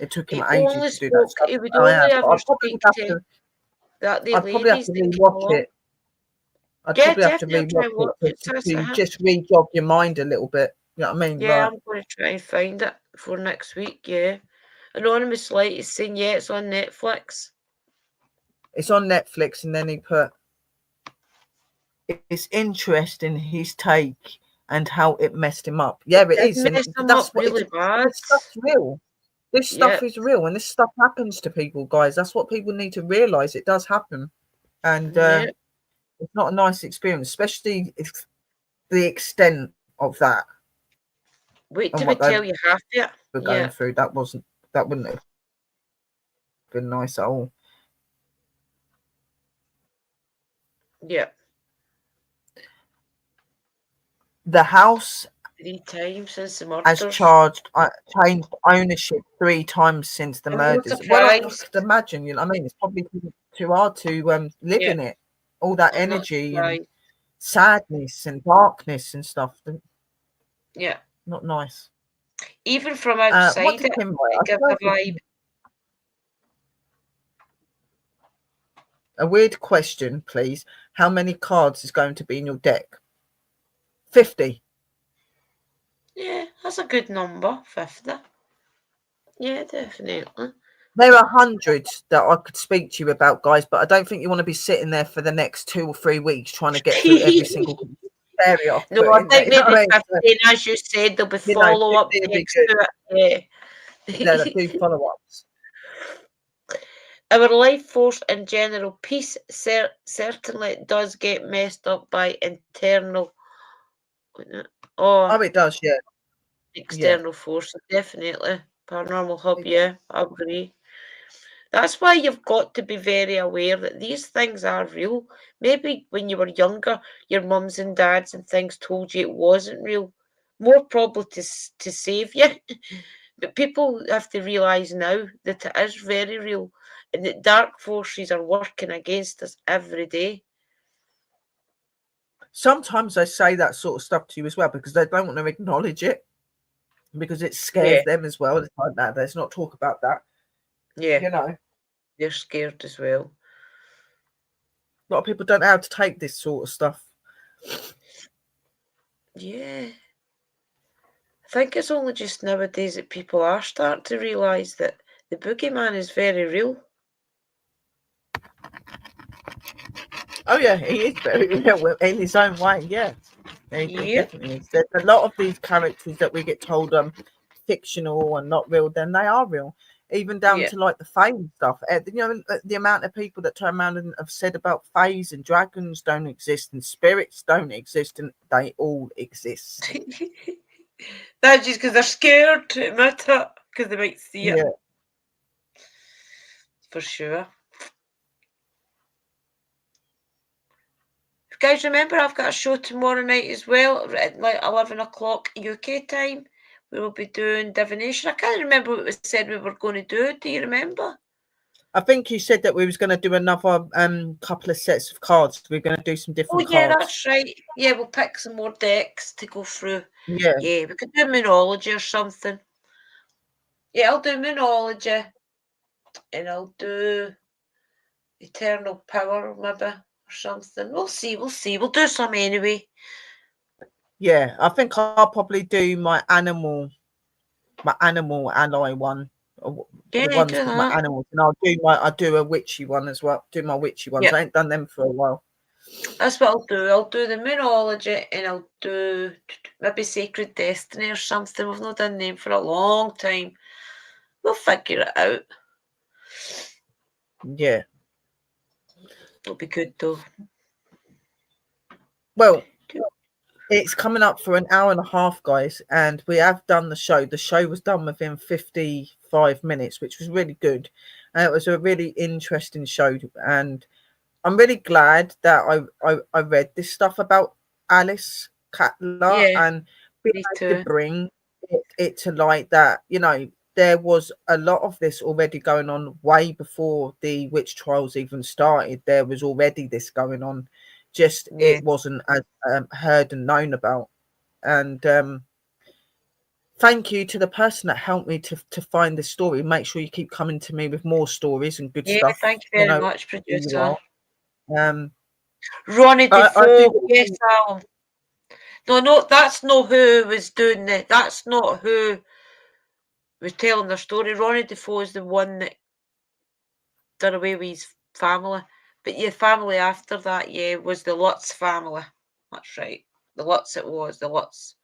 It took him he ages only to do that spoke. stuff. He would Oh yeah, only but ever speak to that the I'd probably have ladies to that came rewatch along. it. I'd Yeah, probably have to definitely I'll try rewatch and it watch it. to just re-jog your mind a little bit. You know what I mean? Yeah, Like, I'm going to try and find it for next week. Yeah, Anonymous Light is saying yeah, it's on Netflix. it's on Netflix, and then he put, it's interesting his take and how it messed him up. Yeah, it Did is, and mess them that's up what really bad. this stuff's real. This stuff Yep. is real, and this stuff happens to people, guys. That's what people need to realize. It does happen, and Yep. it's not a nice experience, especially if the extent of that Wait and till we what they tell you half it. were going Yeah. through. That wouldn't have been nice at all. Yep. The house 3 times since the has murders. changed ownership 3 times since the I'm not murders. Well, I surprised. could imagine, you know what I mean? It's probably too hard to live Yeah, in it. All that I'm not energy and surprised. sadness and darkness and stuff. Yeah. Not nice. Even from What outside did it, Kim write? it gives a vibe. A weird question, please. How many cards is going to be in your deck? 50. Yeah, that's a good number, 50. Yeah, definitely. There are hundreds that I could speak to you about, guys, but I don't think you want to be sitting there for the next 2 or 3 weeks trying to get through every single area I've No, put I in there. think You know maybe what I mean? 15, as you said, there'll be You know, follow-up 50 will be decks good. to it. Yeah, Yeah. that do follow-ups. Our life force and general peace certainly does get messed up by internal or Oh, it does, yeah. external forces, definitely. Paranormal hub, yeah, I agree. That's why you've got to be very aware that these things are real. Maybe when you were younger, your mums and dads and things told you it wasn't real. More probably to save you. But people have to realise now that it is very real and that dark forces are working against us every day. Sometimes they say that sort of stuff to you as well because they don't want to acknowledge it because it Yeah, scares them as well. It's like that. Let's not talk about that. yeah, You know, a they're scared as well. lot of people don't know how to take this sort of stuff. Yeah. I think it's only just nowadays that people are starting to realise that the boogeyman is very real. Oh yeah, he is very real in his own way. Yeah, he Yep. definitely is. There's a lot of these characters that we get told fictional and not real, then they are real. Even down Yeah. to like the fae stuff. You know, the amount of people that turn around and have said about faes and dragons don't exist and spirits don't exist, and they all exist. That's just because they're scared to admit it, because they might see it. Yeah. For sure. Guys, remember I've got a show tomorrow night as well at like 11 o'clock UK time. We will be doing divination. I can't remember what we said we were going to do. Do you remember? I think you said that we was going to do another couple of sets of cards. We're going to do some different yeah, cards. that's right. Yeah, we'll pick some more decks to go through. Yeah. Yeah, we could do Moonology or something. Yeah, I'll do Moonology. And I'll do Eternal Power, maybe, or something. We'll see. We'll do some anyway. Yeah, I think I'll probably do my animal ally one. Yeah, The ones do with my that. animals, and I'll do a witchy one as well. Do my witchy ones. Yep. I ain't done them for a while. That's what I'll do. I'll do the Moonology and I'll do maybe Sacred Destiny or something. We've not done them for a long time. We'll figure it out. Yeah. It'll be good though. Well, it's coming up for an hour and a half, guys, and we have done the show. The show was done within 55 minutes, which was really good. And it was a really interesting show. And I'm really glad that I read this stuff about Alice Kyteler and being able to bring it to light that, you know, there was a lot of this already going on way before the witch trials even started. There was already this going on, just it wasn't as heard and known about. And thank you to the person that helped me to find this story. Make sure you keep coming to me with more stories and good stuff. Thank you very much, producer. Ronnie Defoe, yes, Alan. No, that's not who was doing it. That's not who was telling their story. Ronnie Defoe is the one that done away with his family. But yeah, family after that, was the Lutz family. That's right. The Lutz it was, the Lutz.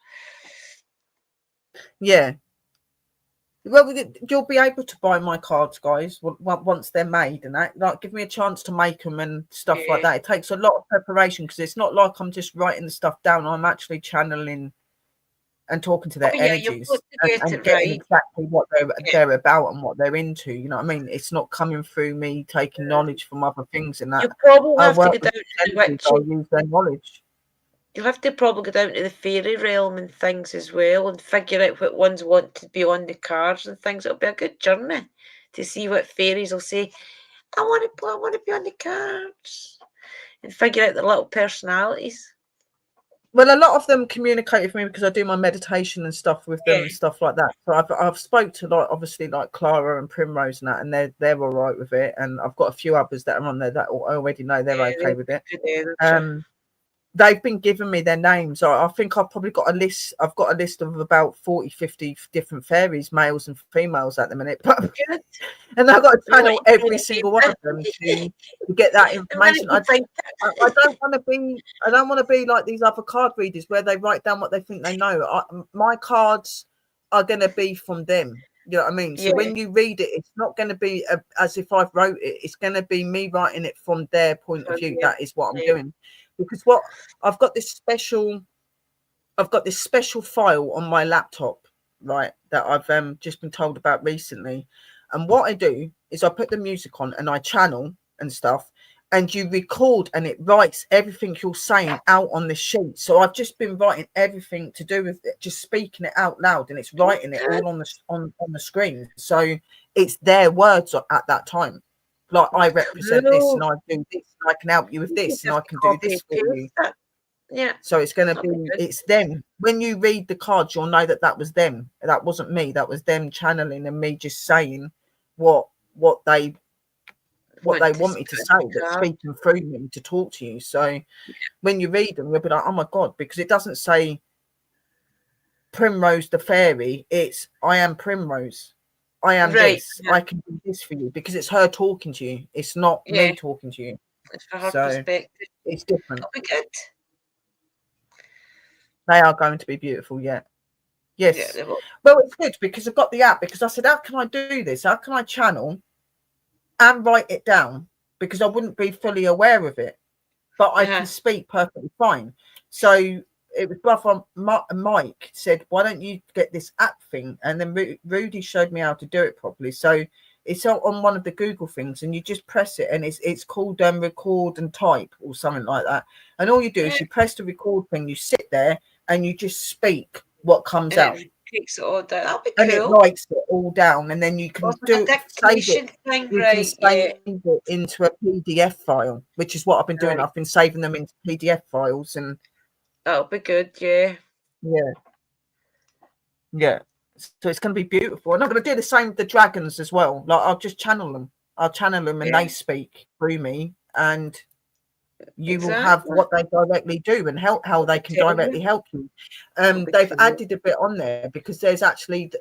Yeah. Well, you'll be able to buy my cards, guys, once they're made, and that, like, give me a chance to make them and stuff like that. It takes a lot of preparation because it's not like I'm just writing the stuff down. I'm actually channeling and talking to their energies and getting exactly what they're about and what they're into. You know what I mean? It's not coming through me taking knowledge from other things and that. You probably have to go down to the witch. I'll use their knowledge. You'll have to probably go down to the fairy realm and things as well and figure out what ones want to be on the cards and things. It'll be a good journey to see what fairies will say. I want to be on the cards and figure out their little personalities. Well, a lot of them communicate with me because I do my meditation and stuff with them and stuff like that. So I've spoke to obviously Clara and Primrose and that, and they're all right with it. And I've got a few others that are on there that I already know they're okay with it. They've been giving me their names. I think I've probably got a list. I've got a list of about 40, 50 different fairies, males and females at the minute. But and I've got to channel every single one of them to get that information. I don't want to be like these other card readers where they write down what they think they know. My cards are going to be from them. You know what I mean? So when you read it, it's not going to be as if I've wrote it. It's going to be me writing it from their point of view. That is what I'm doing. Because I've got this special file on my laptop, right, that I've just been told about recently. And what I do is I put the music on and I channel and stuff, and you record and it writes everything you're saying out on this sheet. So I've just been writing everything to do with it, just speaking it out loud, and it's writing it all on the screen. So it's their words at that time. Like, I represent this and I do this and I can help you with this and I can do this for you. Yeah. So it's going to be, it's them. When you read the cards, you'll know that was them. That wasn't me. That was them channeling and me just saying what they want me to say, that's speaking through me to talk to you. So when you read them, you'll be like, oh my God, because it doesn't say Primrose the fairy. It's I am Primrose. I am this. I can do this for you, because it's her talking to you. It's not me talking to you. It's for her perspective. It's different. That'll be good. They are going to be beautiful, yeah. Yes. Yeah, Well, it's good because I've got the app, because I said, how can I do this? How can I channel and write it down? Because I wouldn't be fully aware of it, but I can speak perfectly fine. So it was brother Mike said, why don't you get this app thing? And then Rudy showed me how to do it properly. So it's on one of the Google things, and you just press it, and it's called record and type or something like that. And all you do is you press the record thing, you sit there and you just speak what comes and out. it takes it all down. That'll be And it cool. writes it all down, and then you can A save it. dictation thing, You can right? save it into a PDF file, which is what I've been doing. Right. I've been saving them into PDF files, and That'll be good. Yeah. Yeah. So it's going to be beautiful, and I'm going to do the same with the dragons as well. Like I'll just channel them. And they speak through me, and you will have what they directly do and help how they can directly help you. They've added a bit on there because they've added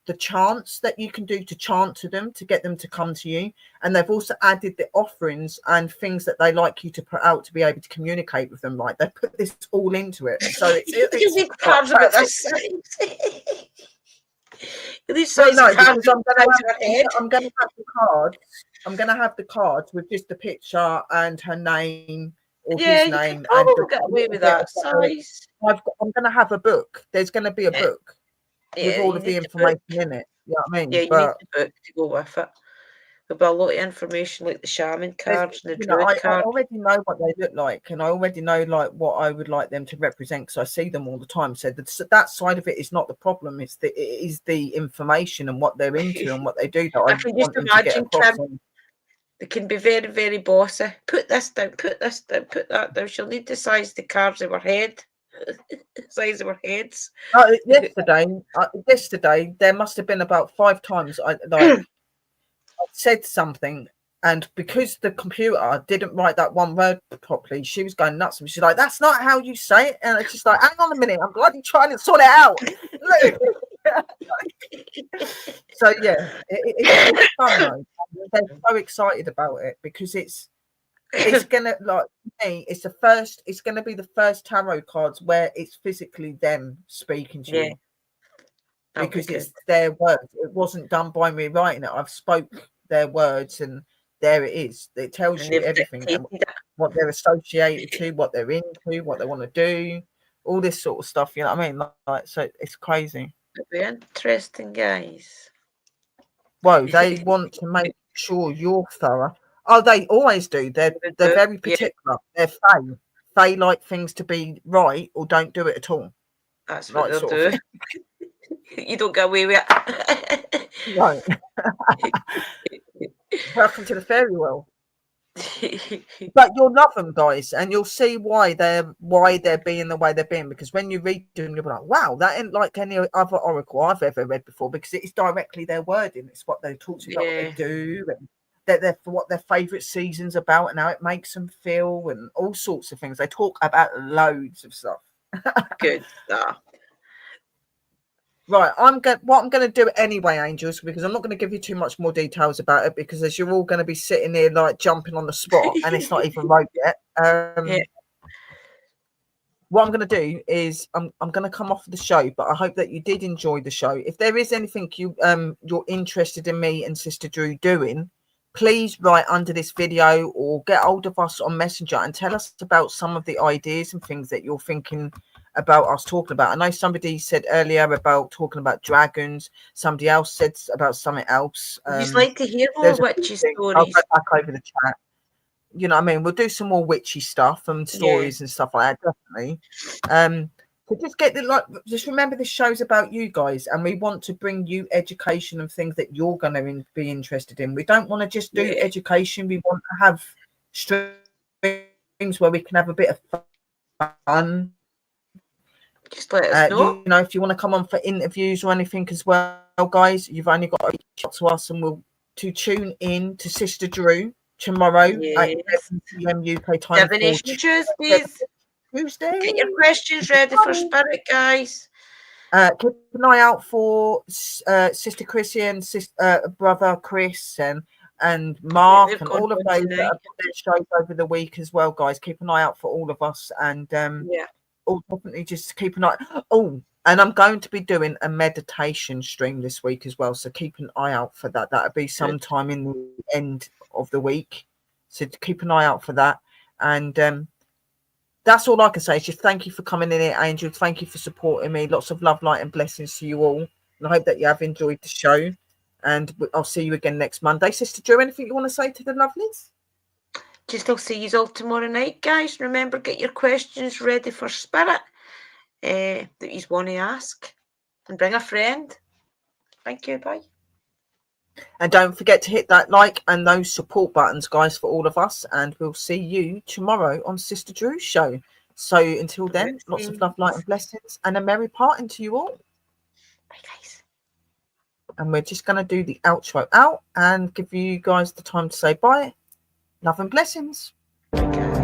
the chants that you can do to chant to them to get them to come to you, and they've also added the offerings and things that they like you to put out to be able to communicate with them. Right, they put this all into it, so it's cards about this size. Because I'm going to have the cards. I'm going to have the cards with just the picture and her name or his name. You can probably get away with that size. I'm going to have a book. There's going to be a book with all of the information in it. You know what I mean? Yeah, you need the book to go with it. There'll be a lot of information like the shaman cards and the druid cards. I already know what they look like, and I already know like what I would like them to represent because I see them all the time. So that side of it is not the problem. It is the information and what they're into and what they do. That I can just imagine they can be very, very bossy. Put this down, put this down, put that down. She'll need to size the cards of her head. Size of her heads. Yesterday, there must have been about 5 times I said something, and because the computer didn't write that one word properly, she was going nuts. And she's like, "That's not how you say it." And it's just like, "Hang on a minute, I'm bloody trying to sort it out." So yeah, it's fun though. They're so excited about it because it's gonna, like me, it's gonna be the first tarot cards where it's physically them speaking to you. Because it's their words. It wasn't done by me writing it. I've spoke their words, and there it is. It tells you everything and what they're associated to, what they're into, what they want to do, all this sort of stuff. You know what I mean? Like, so it's crazy. It'll be interesting, guys. Whoa, they want to make sure you're thorough. Oh, they always do. They're very particular. They're they like things to be right or don't do it at all. That's what they'll do. You don't get away with it. Right. Welcome to the fairy world. But you'll love them, guys, and you'll see why they're being the way they're being. Because when you read them, you'll be like, "Wow, that ain't like any other oracle I've ever read before." Because it's directly their wording. It's what they talk about, what they do, and they're what their favourite season's about, and how it makes them feel, and all sorts of things. They talk about loads of stuff. Good stuff. Right, what I'm going to do anyway, angels, because I'm not going to give you too much more details about it, because as you're all going to be sitting here like jumping on the spot, and it's not even right yet. What I'm going to do is I'm going to come off the show, but I hope that you did enjoy the show. If there is anything you're interested in me and Sister Drew doing, please write under this video or get hold of us on Messenger and tell us about some of the ideas and things that you're thinking about us talking about. I know somebody said earlier about talking about dragons. Somebody else said about something else. You'd like to hear more witchy stories. I'll go back over the chat. You know what I mean? We'll do some more witchy stuff and stories and stuff like that, definitely. So just remember this show's about you guys, and we want to bring you education and things that you're going to be interested in. We don't want to just do education. We want to have streams where we can have a bit of fun. Just let us know. You know, if you want to come on for interviews or anything as well, guys, you've only got to reach out to us, and we'll tune in to Sister Drew tomorrow at 11 p.m. UK time. Divination Tuesdays. Get your questions ready for Spirit, guys. Keep an eye out for Sister Chrissy and Brother Chris and Mark and all of those that have put their shows over the week as well, guys. Keep an eye out for all of us, and definitely just keep an eye. Oh, And I'm going to be doing a meditation stream this week as well. So keep an eye out for that. That'll be sometime in the end of the week. So keep an eye out for that. And that's all I can say is just thank you for coming in here, Angel. Thank you for supporting me. Lots of love, light, and blessings to you all. And I hope that you have enjoyed the show. And I'll see you again next Monday. Sister Drew, anything you want to say to the lovelies? Just I'll see you all tomorrow night, guys. Remember, get your questions ready for Spirit that you want to ask. And bring a friend. Thank you. Bye. And don't forget to hit that like and those support buttons, guys, for all of us. And we'll see you tomorrow on Sister Drew's show. So until then, lots of love, light, and blessings, and a merry parting to you all. Bye, guys. And we're just going to do the outro out and give you guys the time to say bye. Love and blessings. Bye, guys.